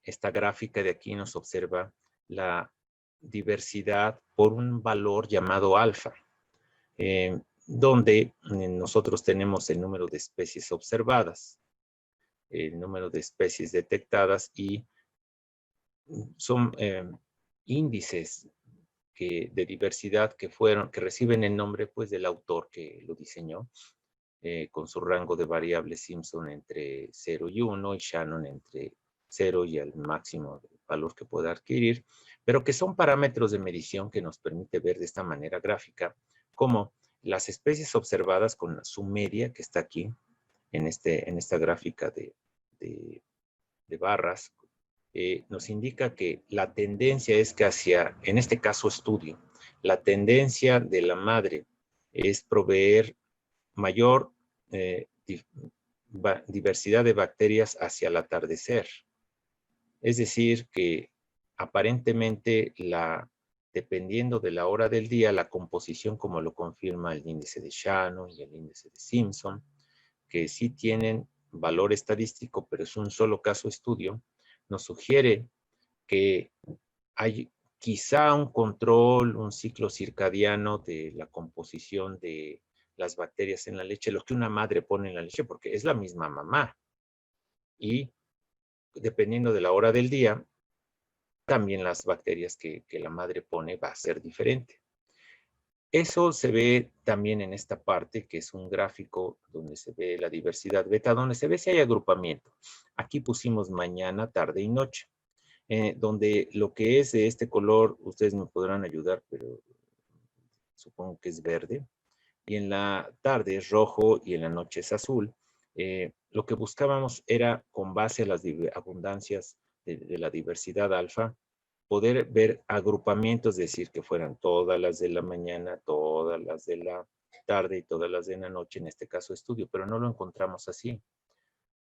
esta gráfica de aquí nos observa la diversidad por un valor llamado alfa, donde nosotros tenemos el número de especies observadas, el número de especies detectadas, y son índices de diversidad que reciben el nombre pues del autor que lo diseñó, con su rango de variables Simpson entre 0 y 1 y Shannon entre 0 y el máximo valor que pueda adquirir, pero que son parámetros de medición que nos permite ver de esta manera gráfica cómo las especies observadas con su media, que está aquí en esta gráfica de barras, nos indica que la tendencia es que en este caso estudio, la tendencia de la madre es proveer mayor diversidad de bacterias hacia el atardecer. Es decir, que aparentemente dependiendo de la hora del día, la composición, como lo confirma el índice de Shannon y el índice de Simpson, que sí tienen valor estadístico, pero es un solo caso estudio, nos sugiere que hay quizá un control, un ciclo circadiano de la composición de las bacterias en la leche, lo que una madre pone en la leche, porque es la misma mamá. Y dependiendo de la hora del día, también las bacterias que la madre pone va a ser diferente. Eso se ve también en esta parte, que es un gráfico donde se ve la diversidad beta, donde se ve si hay agrupamiento. Aquí pusimos mañana, tarde y noche, donde lo que es de este color, ustedes me podrán ayudar, pero supongo que es verde. Y en la tarde es rojo y en la noche es azul. Lo que buscábamos era, con base a las abundancias de la diversidad alfa, poder ver agrupamientos, es decir, que fueran todas las de la mañana, todas las de la tarde y todas las de la noche, en este caso estudio, pero no lo encontramos así.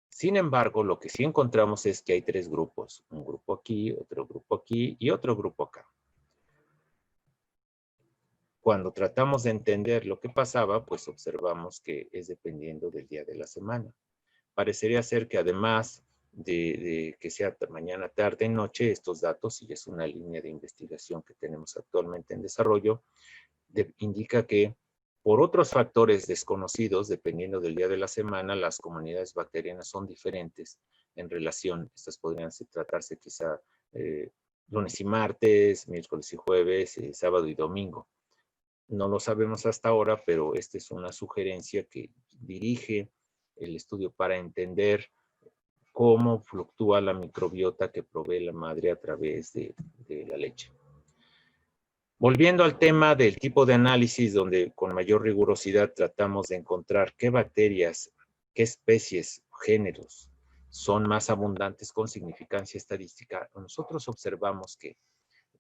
Sin embargo, lo que sí encontramos es que hay tres grupos, un grupo aquí, otro grupo aquí y otro grupo acá. Cuando tratamos de entender lo que pasaba, pues observamos que es dependiendo del día de la semana. Parecería ser que además de que sea mañana, tarde, noche, estos datos, y es una línea de investigación que tenemos actualmente en desarrollo, indica que por otros factores desconocidos, dependiendo del día de la semana, las comunidades bacterianas son diferentes en relación, estas podrían tratarse quizá lunes y martes, miércoles y jueves, sábado y domingo. No lo sabemos hasta ahora, pero esta es una sugerencia que dirige el estudio para entender cómo fluctúa la microbiota que provee la madre a través de la leche. Volviendo al tema del tipo de análisis, donde con mayor rigurosidad tratamos de encontrar qué bacterias, qué especies, géneros son más abundantes con significancia estadística, nosotros observamos que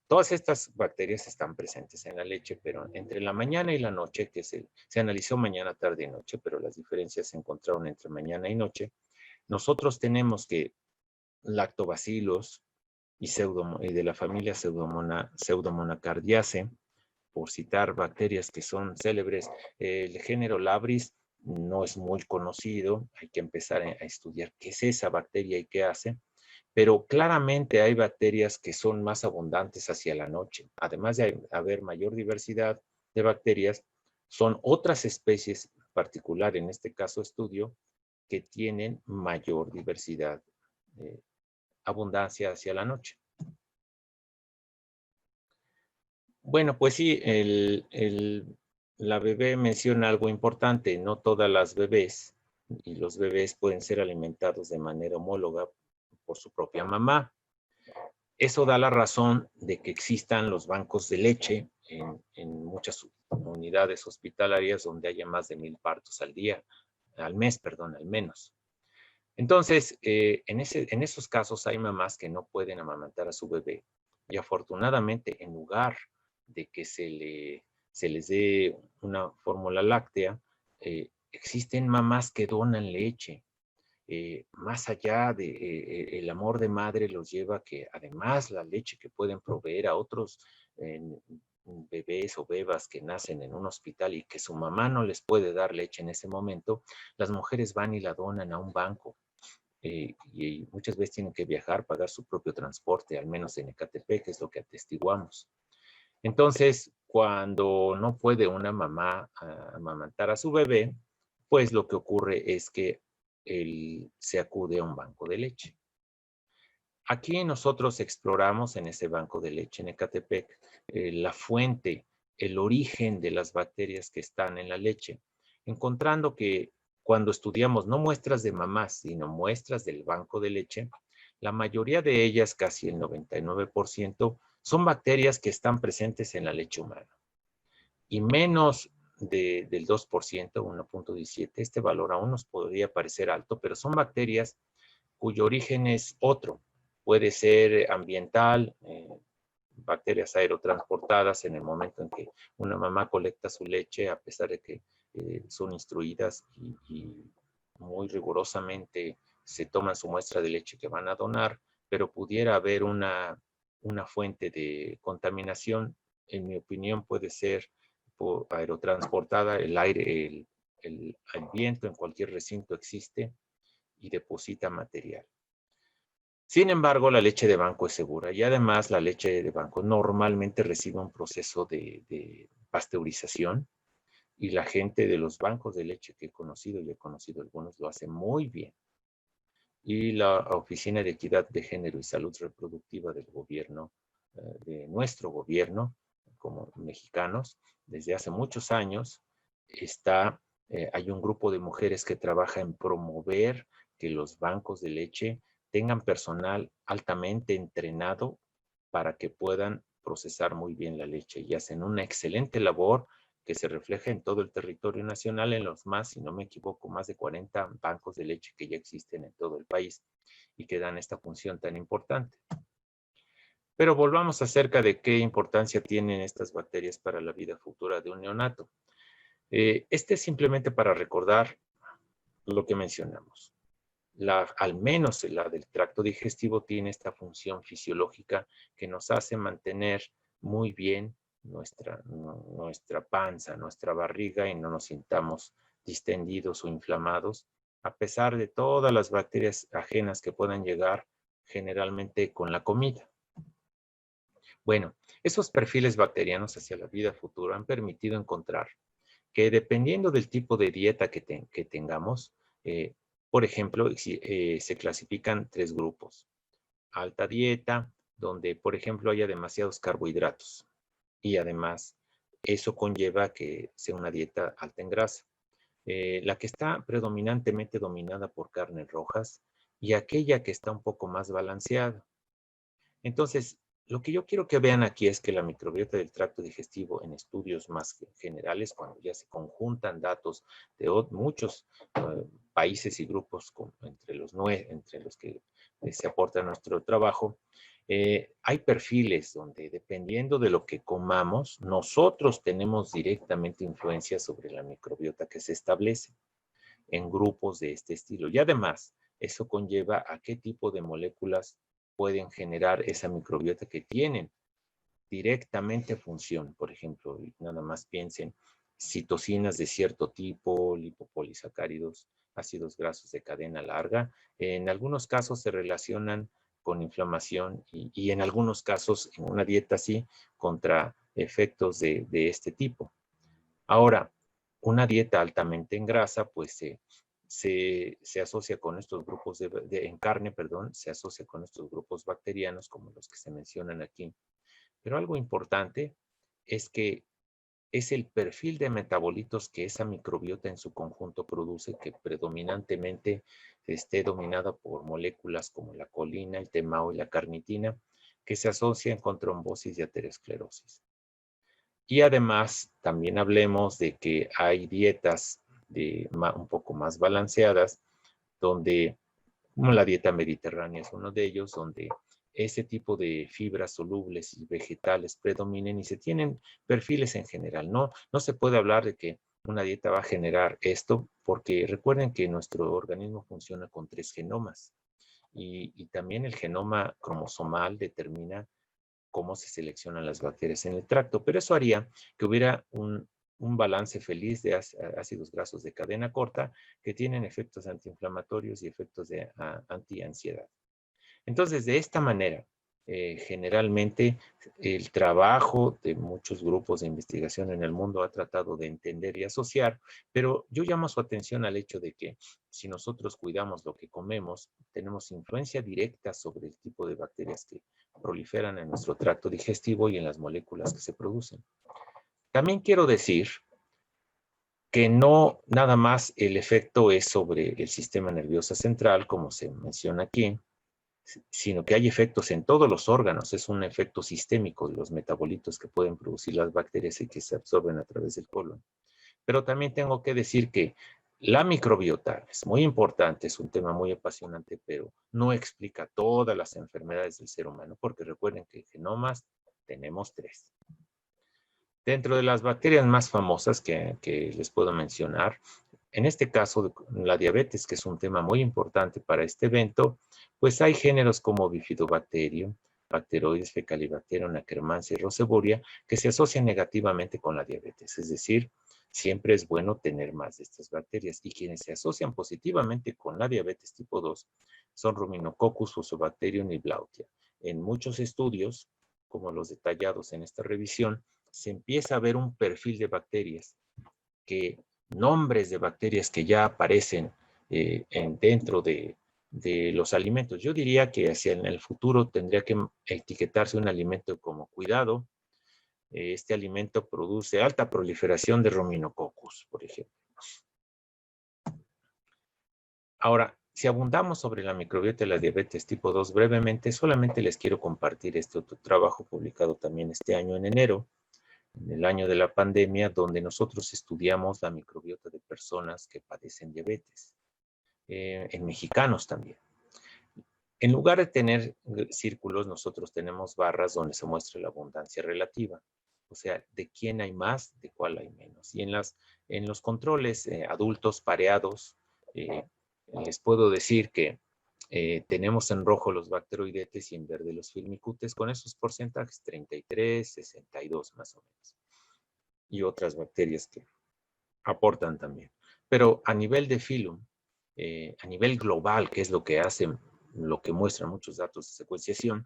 todas estas bacterias están presentes en la leche, pero entre la mañana y la noche, que se analizó mañana, tarde y noche, pero las diferencias se encontraron entre mañana y noche, nosotros tenemos que lactobacillus y de la familia Pseudomonacardiaceae, por citar bacterias que son célebres, el género Labris no es muy conocido, hay que empezar a estudiar qué es esa bacteria y qué hace. Pero claramente hay bacterias que son más abundantes hacia la noche. Además de haber mayor diversidad de bacterias, son otras especies, particular en este caso estudio, que tienen mayor diversidad, abundancia hacia la noche. Bueno, pues sí, la bebé menciona algo importante. No todas las bebés y los bebés pueden ser alimentados de manera homóloga por su propia mamá. Eso da la razón de que existan los bancos de leche en muchas unidades hospitalarias donde haya más de 1000 partos al mes, al menos. Entonces, en esos casos hay mamás que no pueden amamantar a su bebé y afortunadamente en lugar de que se les dé una fórmula láctea, existen mamás que donan leche. Más allá de el amor de madre los lleva a que además la leche que pueden proveer a otros bebés o bebas que nacen en un hospital y que su mamá no les puede dar leche en ese momento, las mujeres van y la donan a un banco. Y muchas veces tienen que viajar, pagar su propio transporte, al menos en Ecatepec, que es lo que atestiguamos. Entonces, cuando no puede una mamá amamantar a su bebé, pues lo que ocurre es que se acude a un banco de leche. Aquí nosotros exploramos en ese banco de leche en Ecatepec la fuente, el origen de las bacterias que están en la leche, encontrando que cuando estudiamos no muestras de mamás, sino muestras del banco de leche, la mayoría de ellas, casi el 99%, son bacterias que están presentes en la leche humana. Y menos del 2%, 1.17, este valor aún nos podría parecer alto, pero son bacterias cuyo origen es otro. Puede ser ambiental, bacterias aerotransportadas en el momento en que una mamá colecta su leche, a pesar de que son instruidas y muy rigurosamente se toman su muestra de leche que van a donar, pero pudiera haber una fuente de contaminación. En mi opinión puede ser aerotransportada, el aire, el viento en cualquier recinto existe y deposita material. Sin embargo, la leche de banco es segura y además la leche de banco normalmente recibe un proceso de pasteurización y la gente de los bancos de leche que he conocido, y he conocido algunos, lo hace muy bien. Y la Oficina de Equidad de Género y Salud Reproductiva del gobierno, de nuestro gobierno, como mexicanos, desde hace muchos años, hay un grupo de mujeres que trabaja en promover que los bancos de leche tengan personal altamente entrenado para que puedan procesar muy bien la leche y hacen una excelente labor que se refleja en todo el territorio nacional, en los más, si no me equivoco, más de 40 bancos de leche que ya existen en todo el país y que dan esta función tan importante. Pero volvamos acerca de qué importancia tienen estas bacterias para la vida futura de un neonato. Este es simplemente para recordar lo que mencionamos. Al menos la del tracto digestivo tiene esta función fisiológica que nos hace mantener muy bien nuestra panza, nuestra barriga y no nos sintamos distendidos o inflamados, a pesar de todas las bacterias ajenas que puedan llegar generalmente con la comida. Bueno, esos perfiles bacterianos hacia la vida futura han permitido encontrar que dependiendo del tipo de dieta que tengamos, por ejemplo, se clasifican 3 grupos. Alta dieta, donde, por ejemplo, haya demasiados carbohidratos. Y además, eso conlleva que sea una dieta alta en grasa. La que está predominantemente dominada por carnes rojas y aquella que está un poco más balanceada. Entonces, lo que yo quiero que vean aquí es que la microbiota del tracto digestivo en estudios más generales, cuando ya se conjuntan datos de muchos países y grupos entre los que se aporta nuestro trabajo, hay perfiles donde dependiendo de lo que comamos, nosotros tenemos directamente influencia sobre la microbiota que se establece en grupos de este estilo. Y además, eso conlleva a qué tipo de moléculas pueden generar esa microbiota que tienen directamente función. Por ejemplo, nada más piensen, citocinas de cierto tipo, lipopolisacáridos, ácidos grasos de cadena larga. En algunos casos se relacionan con inflamación y en algunos casos, en una dieta así, contra efectos de este tipo. Ahora, una dieta altamente en grasa, pues se asocia con estos grupos en carne, perdón, se asocia con estos grupos bacterianos como los que se mencionan aquí. Pero algo importante es que es el perfil de metabolitos que esa microbiota en su conjunto produce, que predominantemente esté dominada por moléculas como la colina, el TMAO y la carnitina, que se asocian con trombosis y aterosclerosis. Y además, también hablemos de que hay dietas un poco más balanceadas, donde, como la dieta mediterránea es uno de ellos, donde ese tipo de fibras solubles y vegetales predominen y se tienen perfiles en general. No se puede hablar de que una dieta va a generar esto, porque recuerden que nuestro organismo funciona con 3 genomas y también el genoma cromosomal determina cómo se seleccionan las bacterias en el tracto, pero eso haría que hubiera un balance feliz de ácidos grasos de cadena corta que tienen efectos antiinflamatorios y efectos de antiansiedad. Entonces, de esta manera, generalmente el trabajo de muchos grupos de investigación en el mundo ha tratado de entender y asociar, pero yo llamo su atención al hecho de que si nosotros cuidamos lo que comemos, tenemos influencia directa sobre el tipo de bacterias que proliferan en nuestro tracto digestivo y en las moléculas que se producen. También quiero decir que no nada más el efecto es sobre el sistema nervioso central, como se menciona aquí, sino que hay efectos en todos los órganos. Es un efecto sistémico de los metabolitos que pueden producir las bacterias y que se absorben a través del colon. Pero también tengo que decir que la microbiota es muy importante, es un tema muy apasionante, pero no explica todas las enfermedades del ser humano, porque recuerden que genomas Tenemos 3. Dentro de las bacterias más famosas que les puedo mencionar, en este caso, la diabetes, que es un tema muy importante para este evento, pues hay géneros como Bifidobacterium, Bacteroides, Fecalibacterium, Akkermansia y Roseburia, que se asocian negativamente con la diabetes. Es decir, siempre es bueno tener más de estas bacterias. Y quienes se asocian positivamente con la diabetes tipo 2 son Ruminococcus, Fusobacterium y Blautia. En muchos estudios, como los detallados en esta revisión, se empieza a ver un perfil de bacterias, nombres de bacterias que ya aparecen dentro de los alimentos. Yo diría que hacia en el futuro tendría que etiquetarse un alimento como cuidado. Este alimento produce alta proliferación de Ruminococcus, por ejemplo. Ahora, si abundamos sobre la microbiota de la diabetes tipo 2 brevemente, solamente les quiero compartir este otro trabajo publicado también este año en enero, en el año de la pandemia, donde nosotros estudiamos la microbiota de personas que padecen diabetes, en mexicanos también. En lugar de tener círculos, nosotros tenemos barras donde se muestra la abundancia relativa, o sea, de quién hay más, de cuál hay menos. Y en los controles adultos pareados, les puedo decir que tenemos en rojo los bacteroidetes y en verde los firmicutes, con esos porcentajes 33, 62 más o menos. Y otras bacterias que aportan también. Pero a nivel de filum, a nivel global, que es lo que hacen, lo que muestran muchos datos de secuenciación,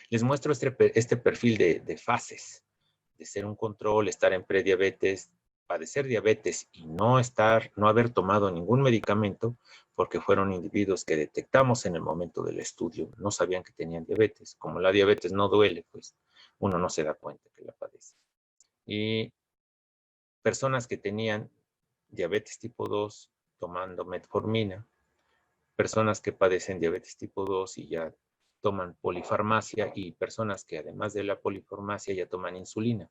les muestro este perfil de fases, de ser un control, estar en prediabetes, padecer diabetes y no haber tomado ningún medicamento, porque fueron individuos que detectamos en el momento del estudio, no sabían que tenían diabetes. Como la diabetes no duele, pues uno no se da cuenta que la padece. Y personas que tenían diabetes tipo 2 tomando metformina, personas que padecen diabetes tipo 2 y ya toman polifarmacia, y personas que además de la polifarmacia ya toman insulina.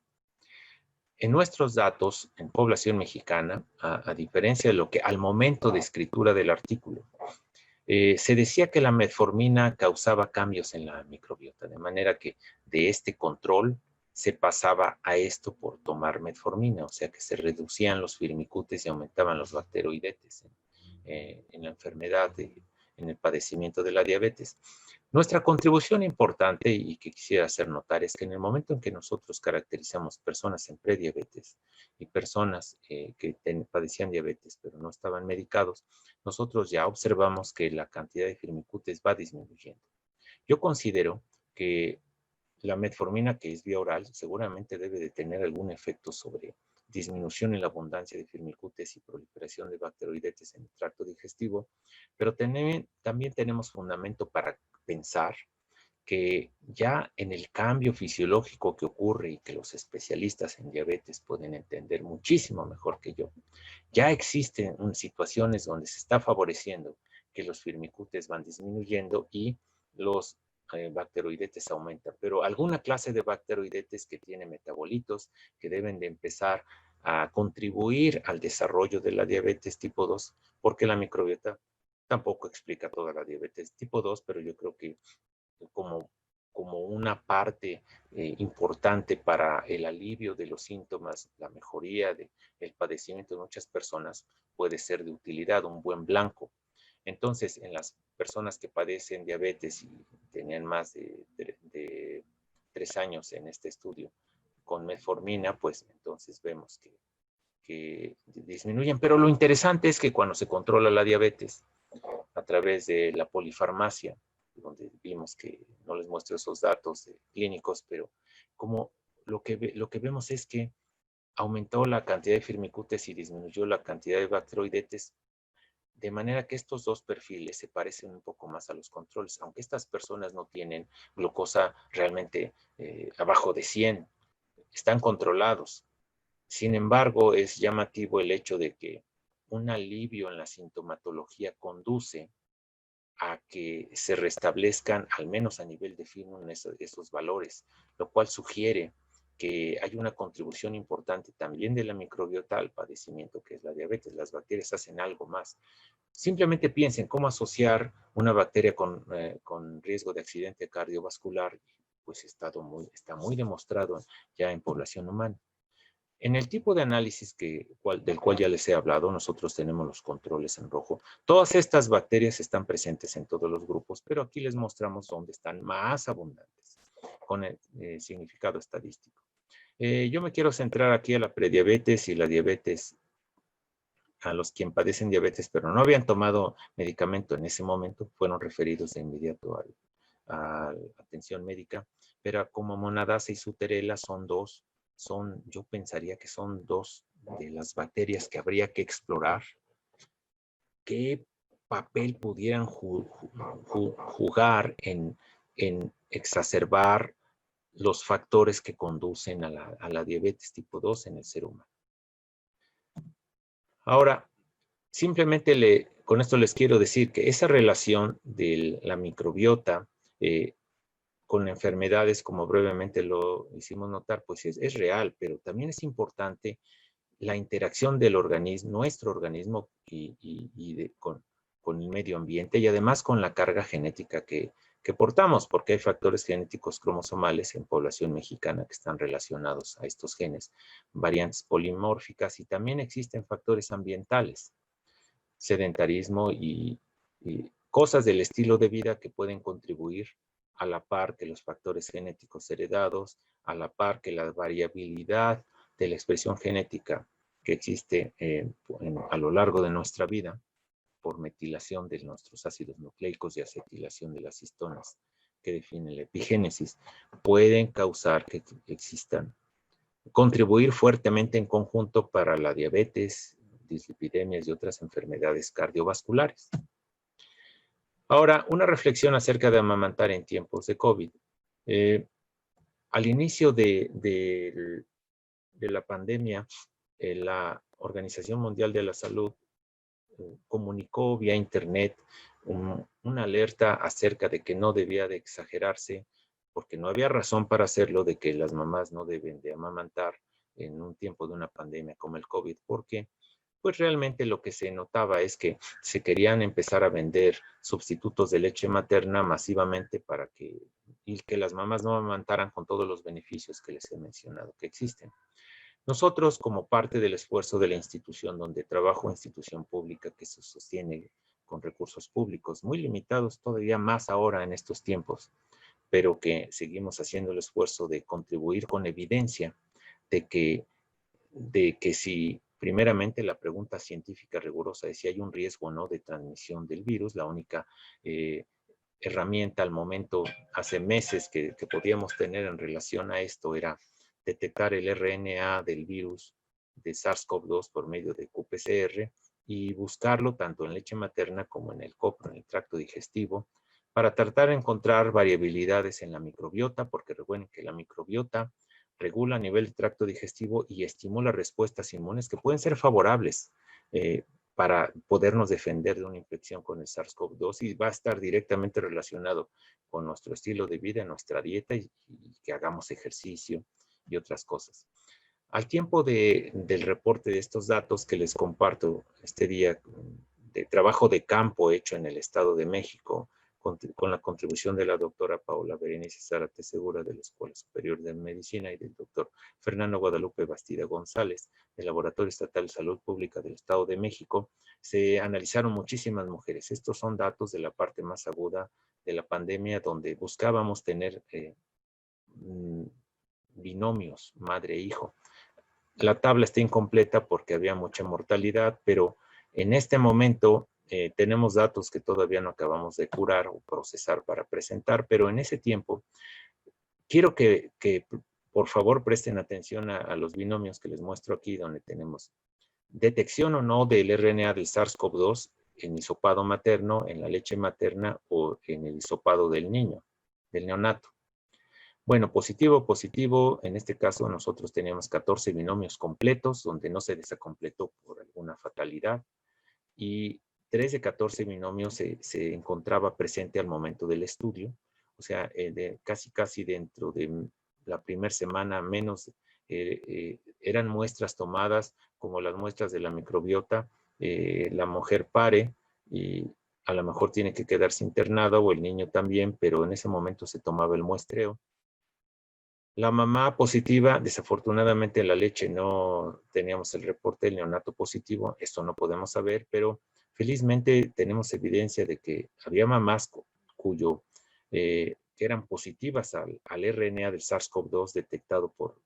En nuestros datos, en población mexicana, a diferencia de lo que al momento de escritura del artículo, se decía que la metformina causaba cambios en la microbiota, de manera que de este control se pasaba a esto por tomar metformina, o sea que se reducían los firmicutes y aumentaban los bacteroidetes en la enfermedad, en el padecimiento de la diabetes. Nuestra contribución importante y que quisiera hacer notar es que en el momento en que nosotros caracterizamos personas en prediabetes y personas que padecían diabetes pero no estaban medicados, nosotros ya observamos que la cantidad de firmicutes va disminuyendo. Yo considero que la metformina, que es vía oral, seguramente debe de tener algún efecto sobre disminución en la abundancia de firmicutes y proliferación de bacteroidetes en el tracto digestivo, pero también tenemos fundamento para pensar que ya en el cambio fisiológico que ocurre y que los especialistas en diabetes pueden entender muchísimo mejor que yo, ya existen situaciones donde se está favoreciendo que los firmicutes van disminuyendo y los bacteroidetes aumentan, pero alguna clase de bacteroidetes que tiene metabolitos que deben de empezar a contribuir al desarrollo de la diabetes tipo 2, porque la microbiota tampoco explica toda la diabetes tipo 2, pero yo creo que como, como una parte importante para el alivio de los síntomas, la mejoría del padecimiento de muchas personas, puede ser de utilidad, un buen blanco. Entonces, en las personas que padecen diabetes y tenían más de 3 años en este estudio con metformina, pues entonces vemos que disminuyen. Pero lo interesante es que cuando se controla la diabetes a través de la polifarmacia, donde vimos que no les muestro esos datos clínicos, pero como lo que vemos es que aumentó la cantidad de firmicutes y disminuyó la cantidad de bacteroidetes, de manera que estos dos perfiles se parecen un poco más a los controles, aunque estas personas no tienen glucosa realmente abajo de 100, están controlados. Sin embargo, es llamativo el hecho de que un alivio en la sintomatología conduce a que se restablezcan, al menos a nivel de firma, esos valores, lo cual sugiere que hay una contribución importante también de la microbiota al padecimiento que es la diabetes. Las bacterias hacen algo más. Simplemente piensen cómo asociar una bacteria con riesgo de accidente cardiovascular pues está muy demostrado ya en población humana. En el tipo de análisis del cual ya les he hablado, nosotros tenemos los controles en rojo. Todas estas bacterias están presentes en todos los grupos, pero aquí les mostramos dónde están más abundantes, con el significado estadístico. Yo me quiero centrar aquí a la prediabetes y la diabetes. A los quienes padecen diabetes, pero no habían tomado medicamento en ese momento, fueron referidos de inmediato a atención médica. Pero como monadasa y suterela yo pensaría que son dos de las bacterias que habría que explorar. ¿Qué papel pudieran jugar en exacerbar los factores que conducen a la diabetes tipo 2 en el ser humano? Ahora, simplemente con esto les quiero decir que esa relación de la microbiota con enfermedades, como brevemente lo hicimos notar, pues es real, pero también es importante la interacción del organismo, nuestro organismo con el medio ambiente y además con la carga genética que portamos, porque hay factores genéticos cromosomales en población mexicana que están relacionados a estos genes, variantes polimórficas, y también existen factores ambientales, sedentarismo y cosas del estilo de vida que pueden contribuir a la par que los factores genéticos heredados, a la par que la variabilidad de la expresión genética que existe a lo largo de nuestra vida por metilación de nuestros ácidos nucleicos y acetilación de las histonas que definen la epigénesis, pueden causar que existan, contribuir fuertemente en conjunto para la diabetes, dislipidemias y otras enfermedades cardiovasculares. Ahora, una reflexión acerca de amamantar en tiempos de COVID. Al inicio de la pandemia, la Organización Mundial de la Salud comunicó vía internet una alerta acerca de que no debía de exagerarse, porque no había razón para hacerlo, de que las mamás no deben de amamantar en un tiempo de una pandemia como el COVID, porque pues realmente lo que se notaba es que se querían empezar a vender sustitutos de leche materna masivamente y que las mamás no amamantaran con todos los beneficios que les he mencionado que existen. Nosotros, como parte del esfuerzo de la institución donde trabajo, institución pública que se sostiene con recursos públicos, muy limitados todavía más ahora en estos tiempos, pero que seguimos haciendo el esfuerzo de contribuir con evidencia de que si primeramente la pregunta científica rigurosa es si hay un riesgo o no de transmisión del virus, la única herramienta al momento, hace meses que podíamos tener en relación a esto era detectar el RNA del virus de SARS-CoV-2 por medio de qPCR y buscarlo tanto en leche materna como en el copro, en el tracto digestivo, para tratar de encontrar variabilidades en la microbiota, porque recuerden que la microbiota regula a nivel del tracto digestivo y estimula respuestas inmunes que pueden ser favorables para podernos defender de una infección con el SARS-CoV-2 y va a estar directamente relacionado con nuestro estilo de vida, nuestra dieta y que hagamos ejercicio y otras cosas. Al tiempo del reporte de estos datos que les comparto este día de trabajo de campo hecho en el Estado de México, con la contribución de la doctora Paula Berenice Zárate Segura de la Escuela Superior de Medicina y del doctor Fernando Guadalupe Bastida González del Laboratorio Estatal de Salud Pública del Estado de México, se analizaron muchísimas mujeres. Estos son datos de la parte más aguda de la pandemia, donde buscábamos tener binomios, madre e hijo. La tabla está incompleta porque había mucha mortalidad, pero en este momento tenemos datos que todavía no acabamos de curar o procesar para presentar, pero en ese tiempo quiero que por favor presten atención a los binomios que les muestro aquí, donde tenemos detección o no del RNA del SARS-CoV-2 en hisopado materno, en la leche materna o en el hisopado del niño, del neonato. Bueno, positivo, en este caso nosotros teníamos 14 binomios completos, donde no se desacompletó por alguna fatalidad, y 3 de 14 binomios se encontraba presente al momento del estudio, o sea, casi dentro de la primera semana menos, eran muestras tomadas como las muestras de la microbiota, la mujer pare y a lo mejor tiene que quedarse internada o el niño también, pero en ese momento se tomaba el muestreo. La mamá positiva, desafortunadamente en la leche no teníamos el reporte del neonato positivo, esto no podemos saber, pero felizmente tenemos evidencia de que había mamás que eran positivas al RNA del SARS-CoV-2 detectado por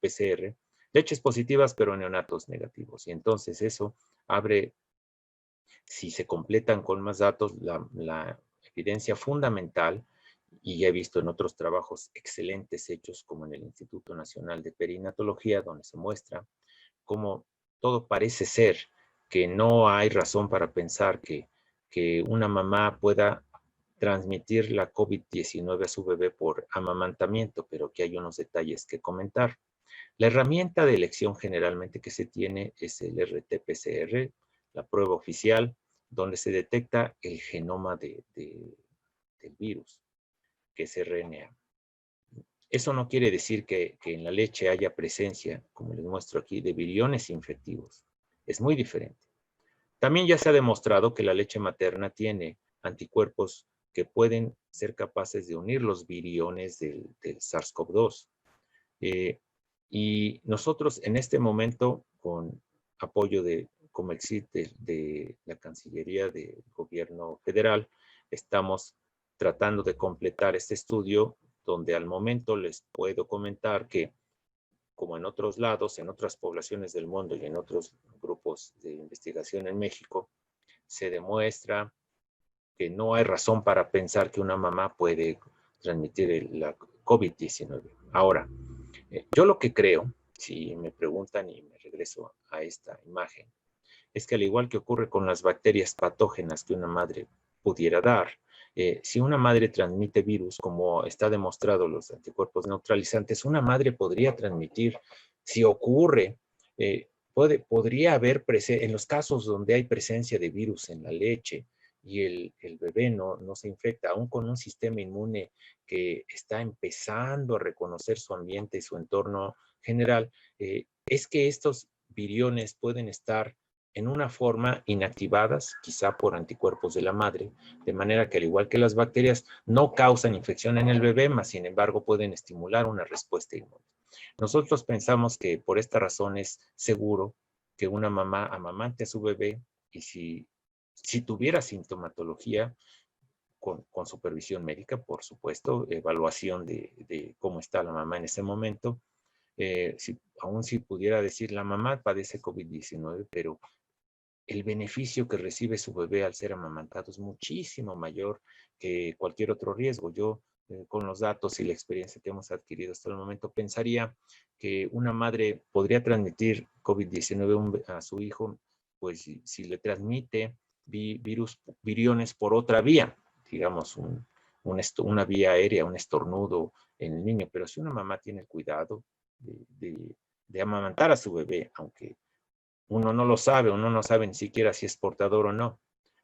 PCR, leches positivas pero neonatos negativos. Y entonces eso abre, si se completan con más datos, la evidencia fundamental, y ya he visto en otros trabajos excelentes hechos, como en el Instituto Nacional de Perinatología, donde se muestra cómo todo parece ser que no hay razón para pensar que una mamá pueda transmitir la COVID-19 a su bebé por amamantamiento, pero que hay unos detalles que comentar. La herramienta de elección generalmente que se tiene es el RT-PCR, la prueba oficial, donde se detecta el genoma del virus, que es RNA. Eso no quiere decir que en la leche haya presencia, como les muestro aquí, de viriones infectivos. Es muy diferente. También ya se ha demostrado que la leche materna tiene anticuerpos que pueden ser capaces de unir los viriones del SARS-CoV-2. Y nosotros en este momento, con apoyo de Comexit, de la Cancillería del Gobierno Federal, estamos tratando de completar este estudio, donde al momento les puedo comentar que, como en otros lados, en otras poblaciones del mundo y en otros grupos de investigación en México, se demuestra que no hay razón para pensar que una mamá puede transmitir la COVID-19. Ahora, yo lo que creo, si me preguntan y me regreso a esta imagen, es que al igual que ocurre con las bacterias patógenas que una madre pudiera dar, si una madre transmite virus, como está demostrado los anticuerpos neutralizantes, una madre podría transmitir, si ocurre, podría haber, en los casos donde hay presencia de virus en la leche y el bebé no se infecta, aún con un sistema inmune que está empezando a reconocer su ambiente y su entorno general, es que estos viriones pueden estar en una forma inactivadas, quizá por anticuerpos de la madre, de manera que al igual que las bacterias no causan infección en el bebé, mas sin embargo pueden estimular una respuesta inmune. Nosotros pensamos que por esta razón es seguro que una mamá amamante a su bebé, y si tuviera sintomatología, con supervisión médica, por supuesto, evaluación de cómo está la mamá en ese momento, aún si pudiera decir la mamá padece COVID-19, pero el beneficio que recibe su bebé al ser amamantado es muchísimo mayor que cualquier otro riesgo. Yo, con los datos y la experiencia que hemos adquirido hasta el momento, pensaría que una madre podría transmitir COVID-19 a su hijo, pues si le transmite viriones por otra vía, digamos una vía aérea, un estornudo en el niño. Pero si una mamá tiene el cuidado de amamantar a su bebé, aunque uno no lo sabe, uno no sabe ni siquiera si es portador o no,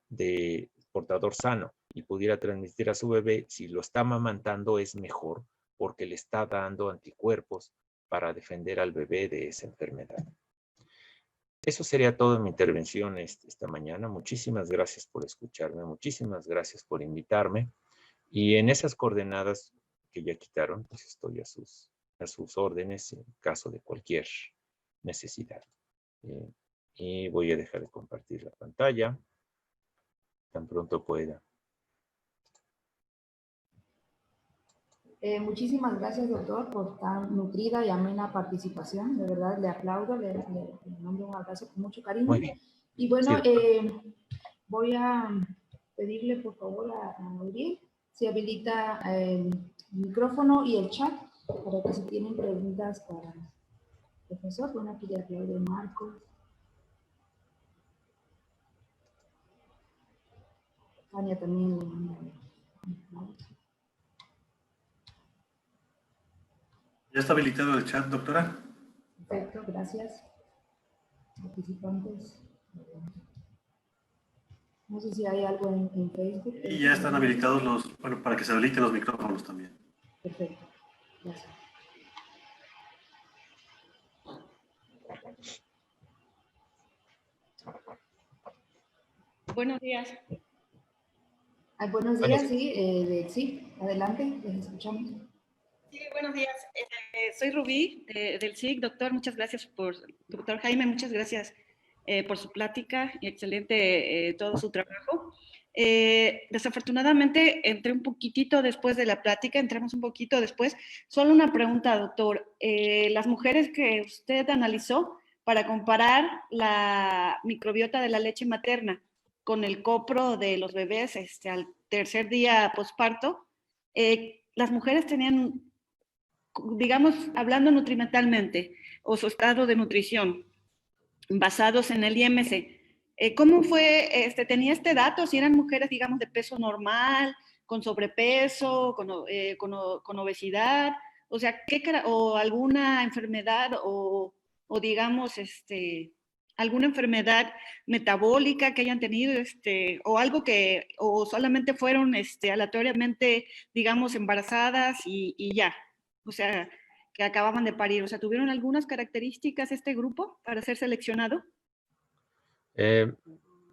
de portador sano, y pudiera transmitir a su bebé, si lo está amamantando es mejor, porque le está dando anticuerpos para defender al bebé de esa enfermedad. Eso sería todo en mi intervención esta mañana. Muchísimas gracias por escucharme, muchísimas gracias por invitarme, y en esas coordenadas que ya quitaron, pues estoy a sus órdenes en caso de cualquier necesidad. Y voy a dejar de compartir la pantalla tan pronto pueda. Muchísimas gracias, doctor, por tan nutrida y amena participación. De verdad, le aplaudo, le mando un abrazo con mucho cariño. Muy bien. Y bueno, Sí, voy a pedirle, por favor, a Uriel si habilita el micrófono y el chat para que si tienen preguntas para el profesor. Bueno, aquí ya aplaude Marcos. Tania también le manda. ¿Ya está habilitado el chat, doctora? Perfecto, gracias. Participantes. No sé si hay algo en Facebook. Y ya están habilitados para que se habiliten los micrófonos también. Perfecto, gracias. Buenos días. Buenos días, sí, sí, adelante, les escuchamos. Sí, buenos días. Soy Rubí, del SIC. Doctor, muchas gracias doctor Jaime, muchas gracias por su plática y excelente todo su trabajo. Desafortunadamente entré un poquitito después de la plática, entramos un poquito después. Solo una pregunta, doctor. Las mujeres que usted analizó para comparar la microbiota de la leche materna con el copro de los bebés al tercer día posparto, las mujeres tenían, digamos, hablando nutrimentalmente, o su estado de nutrición, basados en el IMC. ¿Cómo fue, tenía este dato, si eran mujeres, digamos, de peso normal, con sobrepeso, con obesidad, o sea, o alguna enfermedad, o digamos, alguna enfermedad metabólica que hayan tenido, o algo que, o solamente fueron aleatoriamente, digamos, embarazadas y ya, o sea, que acababan de parir, o sea, ¿tuvieron algunas características este grupo para ser seleccionado?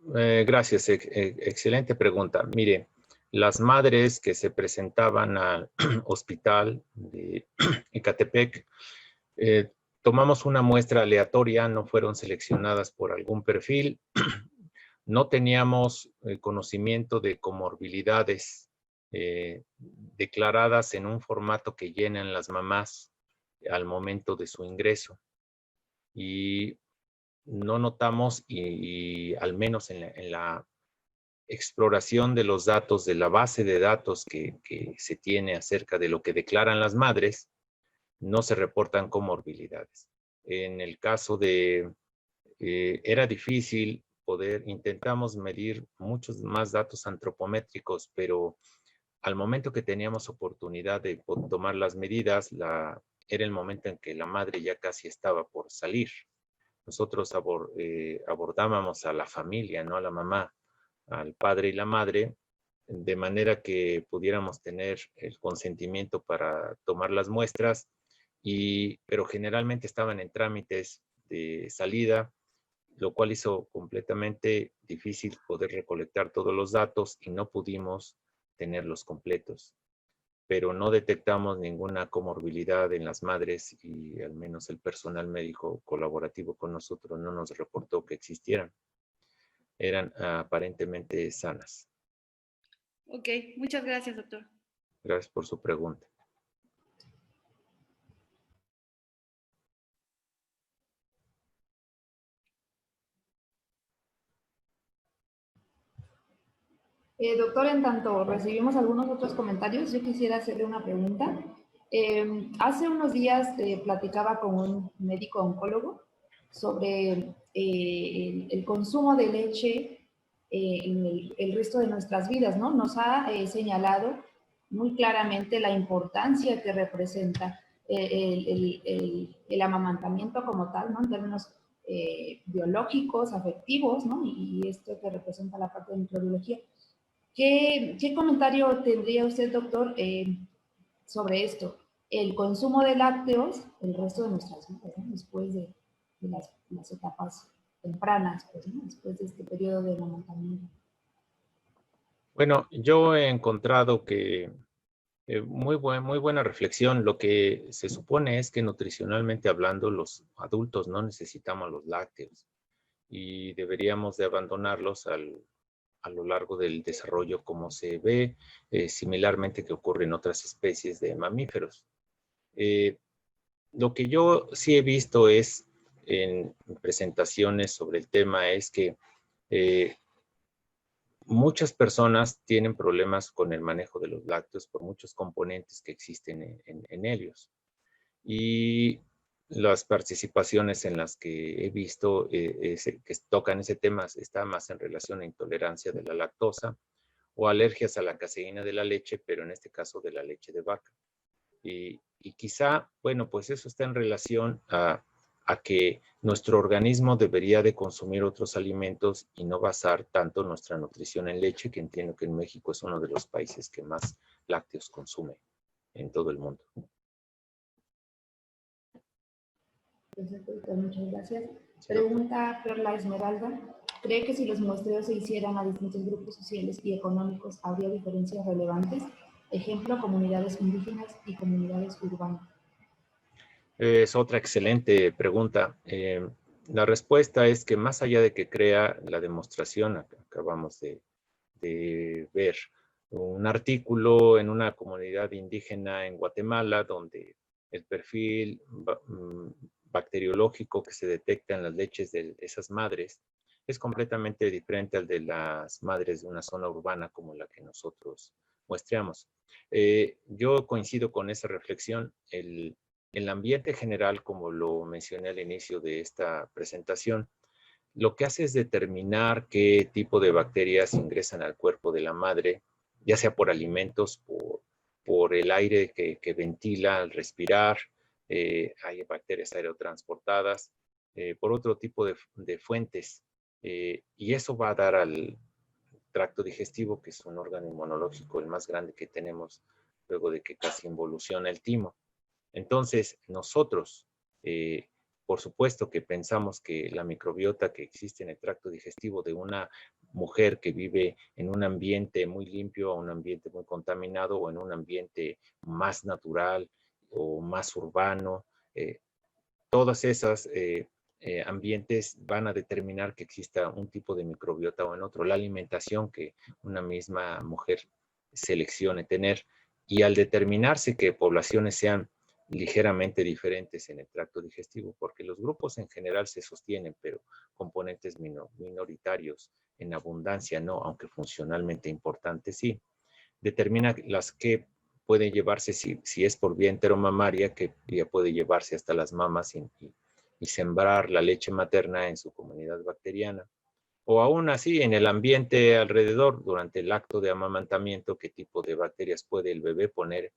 Gracias, excelente pregunta. Mire, las madres que se presentaban al hospital de Ecatepec, tomamos una muestra aleatoria, no fueron seleccionadas por algún perfil, no teníamos conocimiento de comorbilidades declaradas en un formato que llenan las mamás al momento de su ingreso. Y no notamos, y al menos en la exploración de los datos, de la base de datos que se tiene acerca de lo que declaran las madres, no se reportan comorbilidades. En el caso de, era difícil poder, intentamos medir muchos más datos antropométricos, pero al momento que teníamos oportunidad de tomar las medidas, era el momento en que la madre ya casi estaba por salir. Nosotros abordábamos a la familia, no a la mamá, al padre y la madre, de manera que pudiéramos tener el consentimiento para tomar las muestras, pero generalmente estaban en trámites de salida, lo cual hizo completamente difícil poder recolectar todos los datos y no pudimos tenerlos completos. Pero no detectamos ninguna comorbilidad en las madres y al menos el personal médico colaborativo con nosotros no nos reportó que existieran. Eran aparentemente sanas. Ok, muchas gracias, doctor. Gracias por su pregunta. Doctor, en tanto recibimos algunos otros comentarios, yo quisiera hacerle una pregunta. Hace unos días platicaba con un médico oncólogo sobre el consumo de leche en el resto de nuestras vidas, ¿no? Nos ha señalado muy claramente la importancia que representa el amamantamiento como tal, ¿no? En términos biológicos, afectivos, ¿no? Y esto que representa la parte de microbiología. ¿Qué comentario tendría usted, doctor, sobre esto? El consumo de lácteos el resto de nuestras vidas, ¿no? Después de las etapas tempranas, pues, ¿no? Después de este periodo de amamantamiento. Bueno, yo he encontrado que muy buena reflexión. Lo que se supone es que nutricionalmente hablando, los adultos no necesitamos los lácteos y deberíamos de abandonarlos a lo largo del desarrollo, como se ve similarmente que ocurre en otras especies de mamíferos. Lo que yo sí he visto es en presentaciones sobre el tema es que muchas personas tienen problemas con el manejo de los lácteos por muchos componentes que existen en ellos. Y las participaciones en las que he visto que tocan ese tema está más en relación a intolerancia de la lactosa o alergias a la caseína de la leche, pero en este caso de la leche de vaca. Y quizá, bueno, pues eso está en relación a que nuestro organismo debería de consumir otros alimentos y no basar tanto nuestra nutrición en leche, que entiendo que en México es uno de los países que más lácteos consume en todo el mundo. Perfecto, doctor, muchas gracias. Pregunta Perla Esmeralda. ¿Cree que si los muestreos se hicieran a distintos grupos sociales y económicos habría diferencias relevantes? Ejemplo, comunidades indígenas y comunidades urbanas. Es otra excelente pregunta. La respuesta es que más allá de que crea la demostración, acabamos de ver un artículo en una comunidad indígena en Guatemala donde el perfil bacteriológico que se detecta en las leches de esas madres es completamente diferente al de las madres de una zona urbana como la que nosotros muestreamos. Yo coincido con esa reflexión. El ambiente general, como lo mencioné al inicio de esta presentación, lo que hace es determinar qué tipo de bacterias ingresan al cuerpo de la madre, ya sea por alimentos, por el aire que ventila al respirar, hay bacterias aerotransportadas, por otro tipo de fuentes. Y eso va a dar al tracto digestivo, que es un órgano inmunológico el más grande que tenemos luego de que casi involuciona el timo. Entonces, nosotros, por supuesto que pensamos que la microbiota que existe en el tracto digestivo de una mujer que vive en un ambiente muy limpio, o un ambiente muy contaminado, o en un ambiente más natural o más urbano, todas esas ambientes van a determinar que exista un tipo de microbiota o en otro. La alimentación que una misma mujer seleccione tener, y al determinarse que poblaciones sean ligeramente diferentes en el tracto digestivo, porque los grupos en general se sostienen, pero componentes minoritarios en abundancia no, aunque funcionalmente importantes sí, determina las que pueden llevarse, si es por vía enteromamaria, que ya puede llevarse hasta las mamas y sembrar la leche materna en su comunidad bacteriana. O aún así, en el ambiente alrededor, durante el acto de amamantamiento, qué tipo de bacterias puede el bebé poner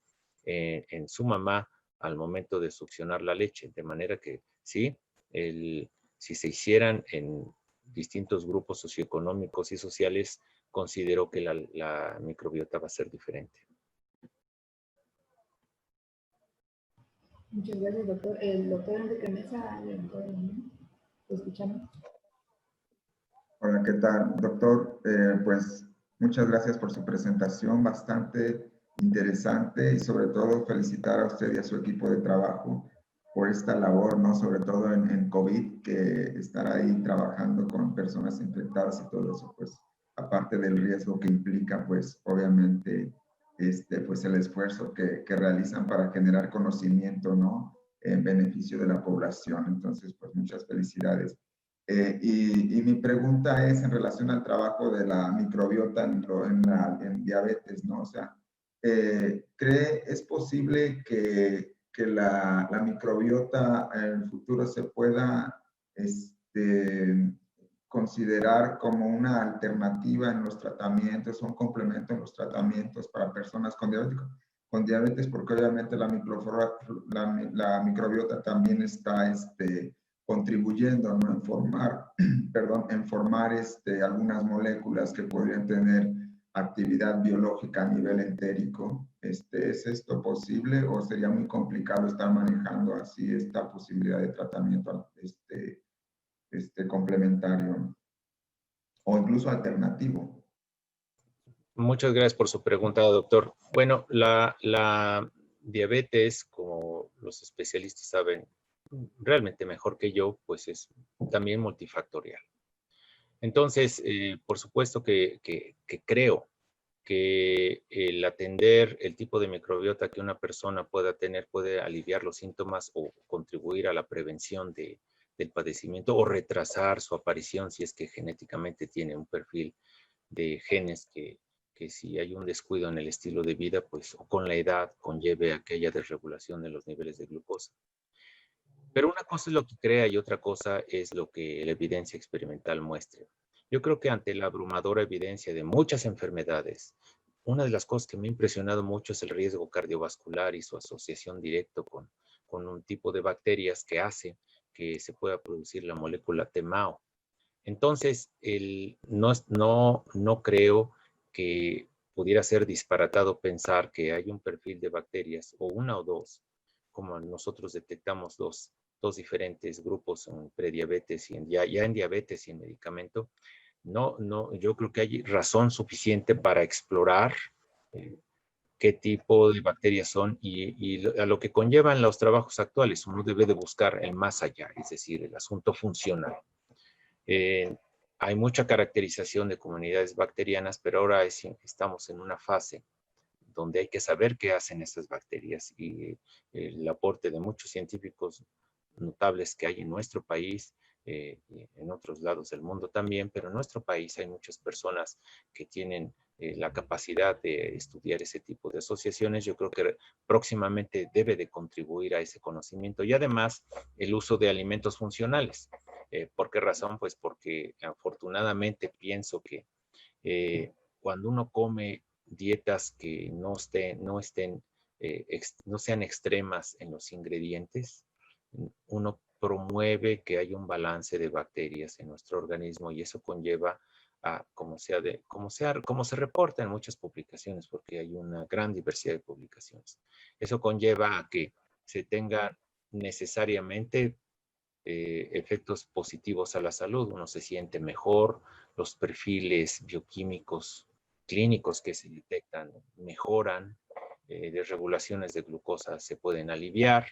en su mamá al momento de succionar la leche. De manera que sí, si se hicieran en distintos grupos socioeconómicos y sociales, considero que la microbiota va a ser diferente. Muchas gracias, doctor. El doctor Enrique Mesa, ¿lo escuchamos? Hola, ¿qué tal, doctor? Pues muchas gracias por su presentación, bastante interesante, y sobre todo felicitar a usted y a su equipo de trabajo por esta labor, ¿no? Sobre todo en COVID, que estar ahí trabajando con personas infectadas y todo eso, pues aparte del riesgo que implica, pues obviamente, pues el esfuerzo que realizan para generar conocimiento, ¿no? En beneficio de la población. Entonces, pues muchas felicidades. Y mi pregunta es en relación al trabajo de la microbiota en diabetes, ¿no? O sea, ¿es posible que la microbiota en el futuro se pueda considerar como una alternativa en los tratamientos, un complemento en los tratamientos para personas con diabetes, porque obviamente la microbiota también está contribuyendo, ¿no? En formar algunas moléculas que podrían tener actividad biológica a nivel entérico. ¿Es esto posible o sería muy complicado estar manejando así esta posibilidad de tratamiento complementario o incluso alternativo? Muchas gracias por su pregunta, doctor. Bueno, la diabetes, como los especialistas saben realmente mejor que yo, pues es también multifactorial. Entonces, por supuesto que creo que el atender el tipo de microbiota que una persona pueda tener puede aliviar los síntomas o contribuir a la prevención del padecimiento o retrasar su aparición si es que genéticamente tiene un perfil de genes que si hay un descuido en el estilo de vida, pues o con la edad conlleve aquella desregulación de los niveles de glucosa. Pero una cosa es lo que crea y otra cosa es lo que la evidencia experimental muestre. Yo creo que ante la abrumadora evidencia de muchas enfermedades, una de las cosas que me ha impresionado mucho es el riesgo cardiovascular y su asociación directa con un tipo de bacterias que hace que se pueda producir la molécula TMAO. Entonces, no creo que pudiera ser disparatado pensar que hay un perfil de bacterias, o una o dos, como nosotros detectamos dos diferentes grupos en prediabetes y ya en diabetes y en medicamento. No, yo creo que hay razón suficiente para explorar qué tipo de bacterias son y a lo que conllevan los trabajos actuales. Uno debe de buscar el más allá, es decir, el asunto funcional. Hay mucha caracterización de comunidades bacterianas, pero ahora estamos en una fase donde hay que saber qué hacen estas bacterias y el aporte de muchos científicos notables que hay en nuestro país, y en otros lados del mundo también, pero en nuestro país hay muchas personas que tienen la capacidad de estudiar ese tipo de asociaciones. Yo creo que próximamente debe de contribuir a ese conocimiento y además el uso de alimentos funcionales. ¿Por qué razón? Pues porque afortunadamente pienso que cuando uno come dietas que no sean extremas en los ingredientes, uno promueve que haya un balance de bacterias en nuestro organismo y eso conlleva a, como se reporta en muchas publicaciones, porque hay una gran diversidad de publicaciones. Eso conlleva a que se tenga necesariamente efectos positivos a la salud. Uno se siente mejor, los perfiles bioquímicos clínicos que se detectan mejoran, desregulaciones de glucosa se pueden aliviar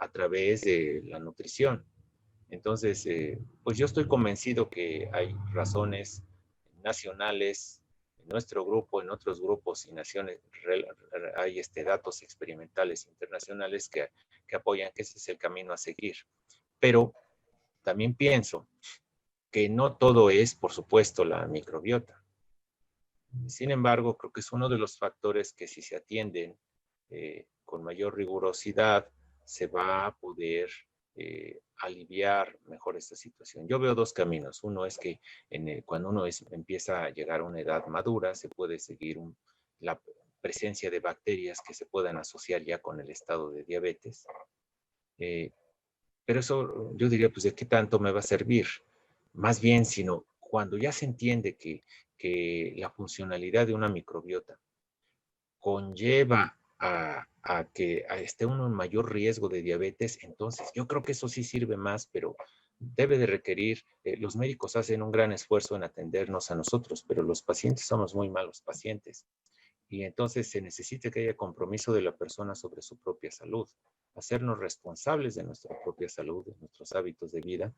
a través de la nutrición. Entonces, pues yo estoy convencido que hay razones nacionales, en nuestro grupo, en otros grupos y naciones, hay datos experimentales internacionales que apoyan que ese es el camino a seguir. Pero también pienso que no todo es, por supuesto, la microbiota. Sin embargo, creo que es uno de los factores que si se atienden con mayor rigurosidad, se va a poder aliviar mejor esta situación. Yo veo dos caminos. Uno es que cuando uno empieza a llegar a una edad madura, se puede seguir la presencia de bacterias que se puedan asociar ya con el estado de diabetes. Pero eso yo diría, pues, ¿de qué tanto me va a servir? Más bien, sino cuando ya se entiende que la funcionalidad de una microbiota conlleva a que esté uno en mayor riesgo de diabetes, entonces yo creo que eso sí sirve más, pero debe de requerir, los médicos hacen un gran esfuerzo en atendernos a nosotros, pero los pacientes somos muy malos pacientes. Y entonces se necesita que haya compromiso de la persona sobre su propia salud, hacernos responsables de nuestra propia salud, de nuestros hábitos de vida,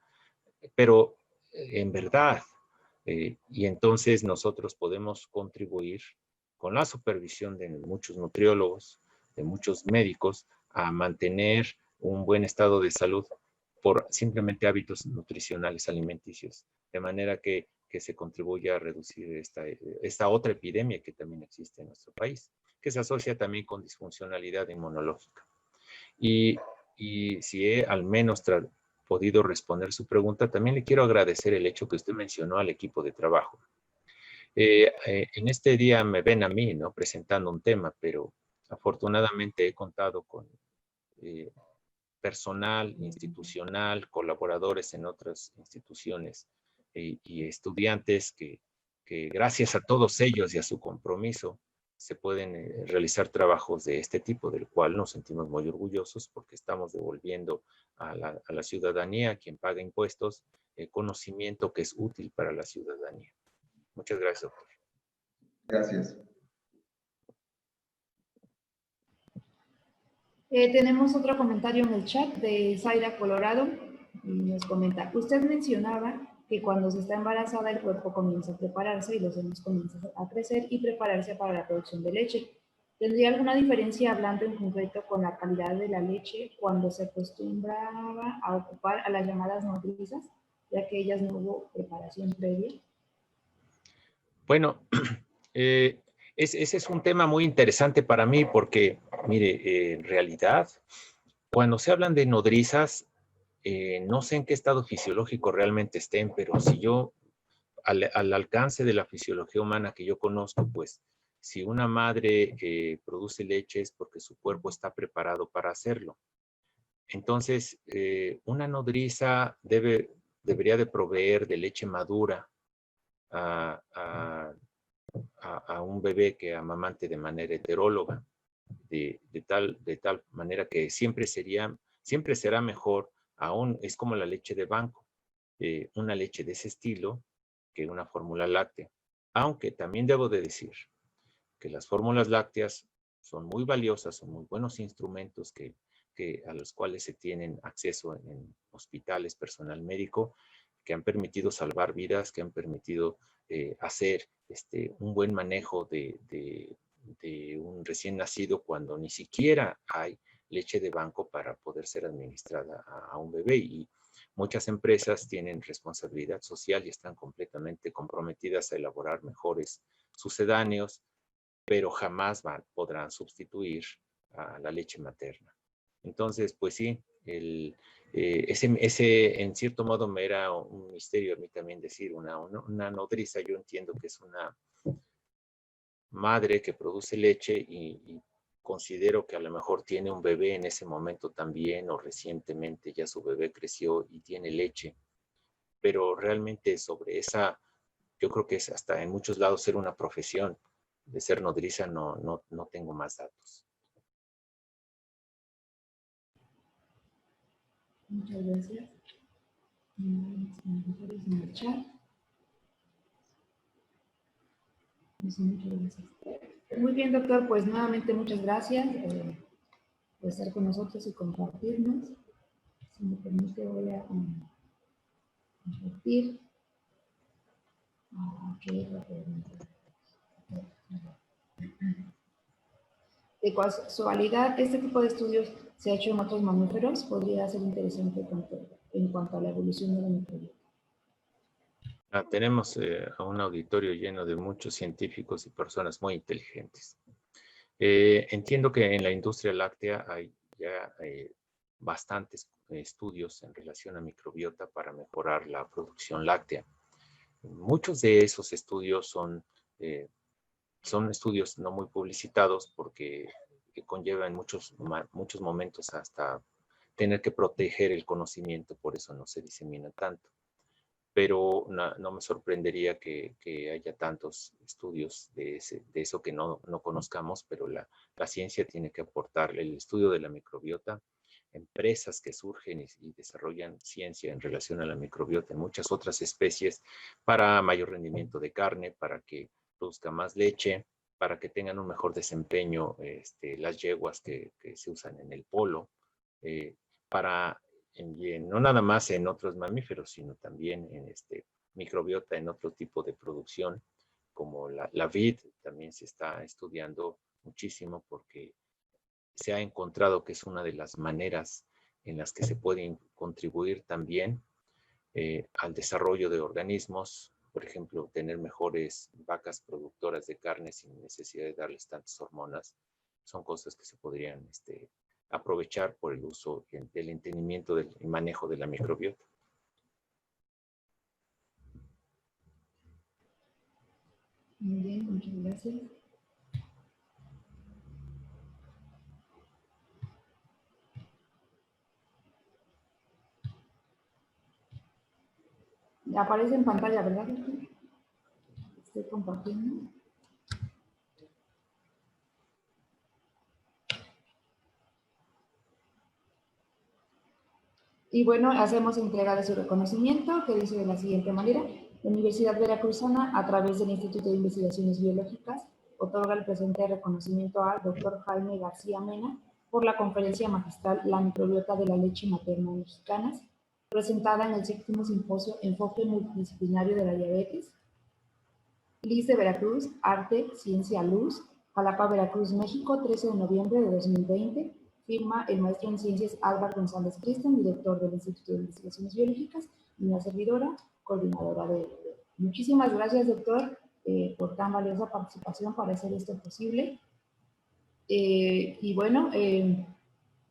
pero en verdad, y entonces nosotros podemos contribuir con la supervisión de muchos nutriólogos, de muchos médicos, a mantener un buen estado de salud por simplemente hábitos nutricionales alimenticios, de manera que se contribuya a reducir esta otra epidemia que también existe en nuestro país, que se asocia también con disfuncionalidad inmunológica. Y si he al menos podido responder su pregunta, también le quiero agradecer el hecho que usted mencionó al equipo de trabajo. En este día me ven a mí, ¿no?, presentando un tema, pero afortunadamente he contado con personal institucional, colaboradores en otras instituciones y estudiantes que gracias a todos ellos y a su compromiso se pueden realizar trabajos de este tipo, del cual nos sentimos muy orgullosos porque estamos devolviendo a la ciudadanía, quien paga impuestos, el conocimiento que es útil para la ciudadanía. Muchas gracias, doctor. Gracias. Tenemos otro comentario en el chat de Zaira Colorado y nos comenta: usted mencionaba que cuando se está embarazada el cuerpo comienza a prepararse y los senos comienzan a crecer y prepararse para la producción de leche. ¿Tendría alguna diferencia, hablando en concreto, con la calidad de la leche cuando se acostumbraba a ocupar a las llamadas nodrizas, ya que ellas no hubo preparación previa? Bueno, ese es un tema muy interesante para mí porque, mire, en realidad, cuando se hablan de nodrizas, no sé en qué estado fisiológico realmente estén, pero si yo, al alcance de la fisiología humana que yo conozco, pues, si una madre produce leche es porque su cuerpo está preparado para hacerlo. Entonces, una nodriza debería de proveer de leche madura a un bebé que amamante de manera heteróloga, de tal manera que siempre será mejor, aún es como la leche de banco, una leche de ese estilo que una fórmula láctea. Aunque también debo de decir que las fórmulas lácteas son muy valiosas, son muy buenos instrumentos a los cuales se tienen acceso en hospitales, personal médico, que han permitido salvar vidas, que han permitido hacer un buen manejo de un recién nacido cuando ni siquiera hay leche de banco para poder ser administrada a un bebé. Y muchas empresas tienen responsabilidad social y están completamente comprometidas a elaborar mejores sucedáneos, pero jamás podrán sustituir a la leche materna. Entonces, pues sí, ese en cierto modo me era un misterio a mí también decir, una nodriza, yo entiendo que es una madre que produce leche y considero que a lo mejor tiene un bebé en ese momento también, o recientemente ya su bebé creció y tiene leche, pero realmente sobre esa, yo creo que es hasta en muchos lados ser una profesión de ser nodriza, no tengo más datos. Muchas gracias. En el chat. Muchas gracias. Muy bien, doctor, pues nuevamente muchas gracias por estar con nosotros y compartirnos. Si me permite, voy a compartir. De casualidad, este tipo de estudios se ha hecho en otros mamíferos, podría ser interesante en cuanto a la evolución de la microbiota. Tenemos a un auditorio lleno de muchos científicos y personas muy inteligentes. Entiendo que en la industria láctea hay ya bastantes estudios en relación a microbiota para mejorar la producción láctea. Muchos de esos estudios son estudios no muy publicitados porque conllevan muchos momentos hasta tener que proteger el conocimiento, por eso no se disemina tanto. Pero no me sorprendería que haya tantos estudios de eso que no conozcamos, pero la ciencia tiene que aportarle el estudio de la microbiota, empresas que surgen y desarrollan ciencia en relación a la microbiota en muchas otras especies para mayor rendimiento de carne, para que produzca más leche, para que tengan un mejor desempeño las yeguas que se usan en el polo, para no nada más en otros mamíferos, sino también en microbiota en otro tipo de producción, como la vid, también se está estudiando muchísimo porque se ha encontrado que es una de las maneras en las que se puede contribuir también al desarrollo de organismos, por ejemplo, tener mejores vacas productoras de carne sin necesidad de darles tantas hormonas, son cosas que se podrían aprovechar por el uso del entendimiento del manejo de la microbiota. Muy bien, muchas gracias. Aparece en pantalla, ¿verdad? Estoy compartiendo. Y bueno, hacemos entrega de su reconocimiento, que dice de la siguiente manera: la Universidad Veracruzana, a través del Instituto de Investigaciones Biológicas, otorga el presente reconocimiento al Dr. Jaime García Mena por la conferencia magistral La microbiota de la leche materna mexicanas, presentada en el 7º Simposio Enfoque Multidisciplinario de la Diabetes, LIS de Veracruz, Arte, Ciencia, Luz, Jalapa, Veracruz, México, 13 de noviembre de 2020. Firma el maestro en Ciencias Álvaro González Cristian, director del Instituto de Investigaciones Biológicas, y una servidora, coordinadora de... Muchísimas gracias, doctor, por tan valiosa participación para hacer esto posible. Y bueno,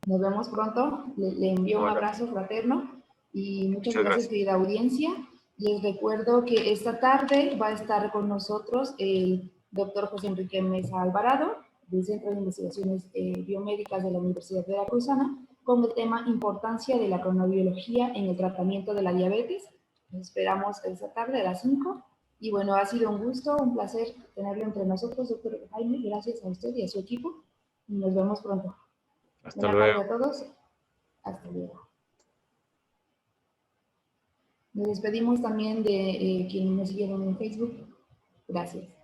nos vemos pronto. Le envío un abrazo fraterno y muchas gracias, querida audiencia. Les recuerdo que esta tarde va a estar con nosotros el doctor José Enrique Mesa Alvarado, del Centro de Investigaciones Biomédicas de la Universidad Veracruzana, con el tema Importancia de la cronobiología en el tratamiento de la diabetes. Nos esperamos esta tarde a las 5. Y bueno, ha sido un gusto, un placer tenerlo entre nosotros, doctor Jaime. Gracias a usted y a su equipo. Y nos vemos pronto. Hasta luego. A todos. Hasta luego. Nos despedimos también de quienes nos siguieron en Facebook. Gracias.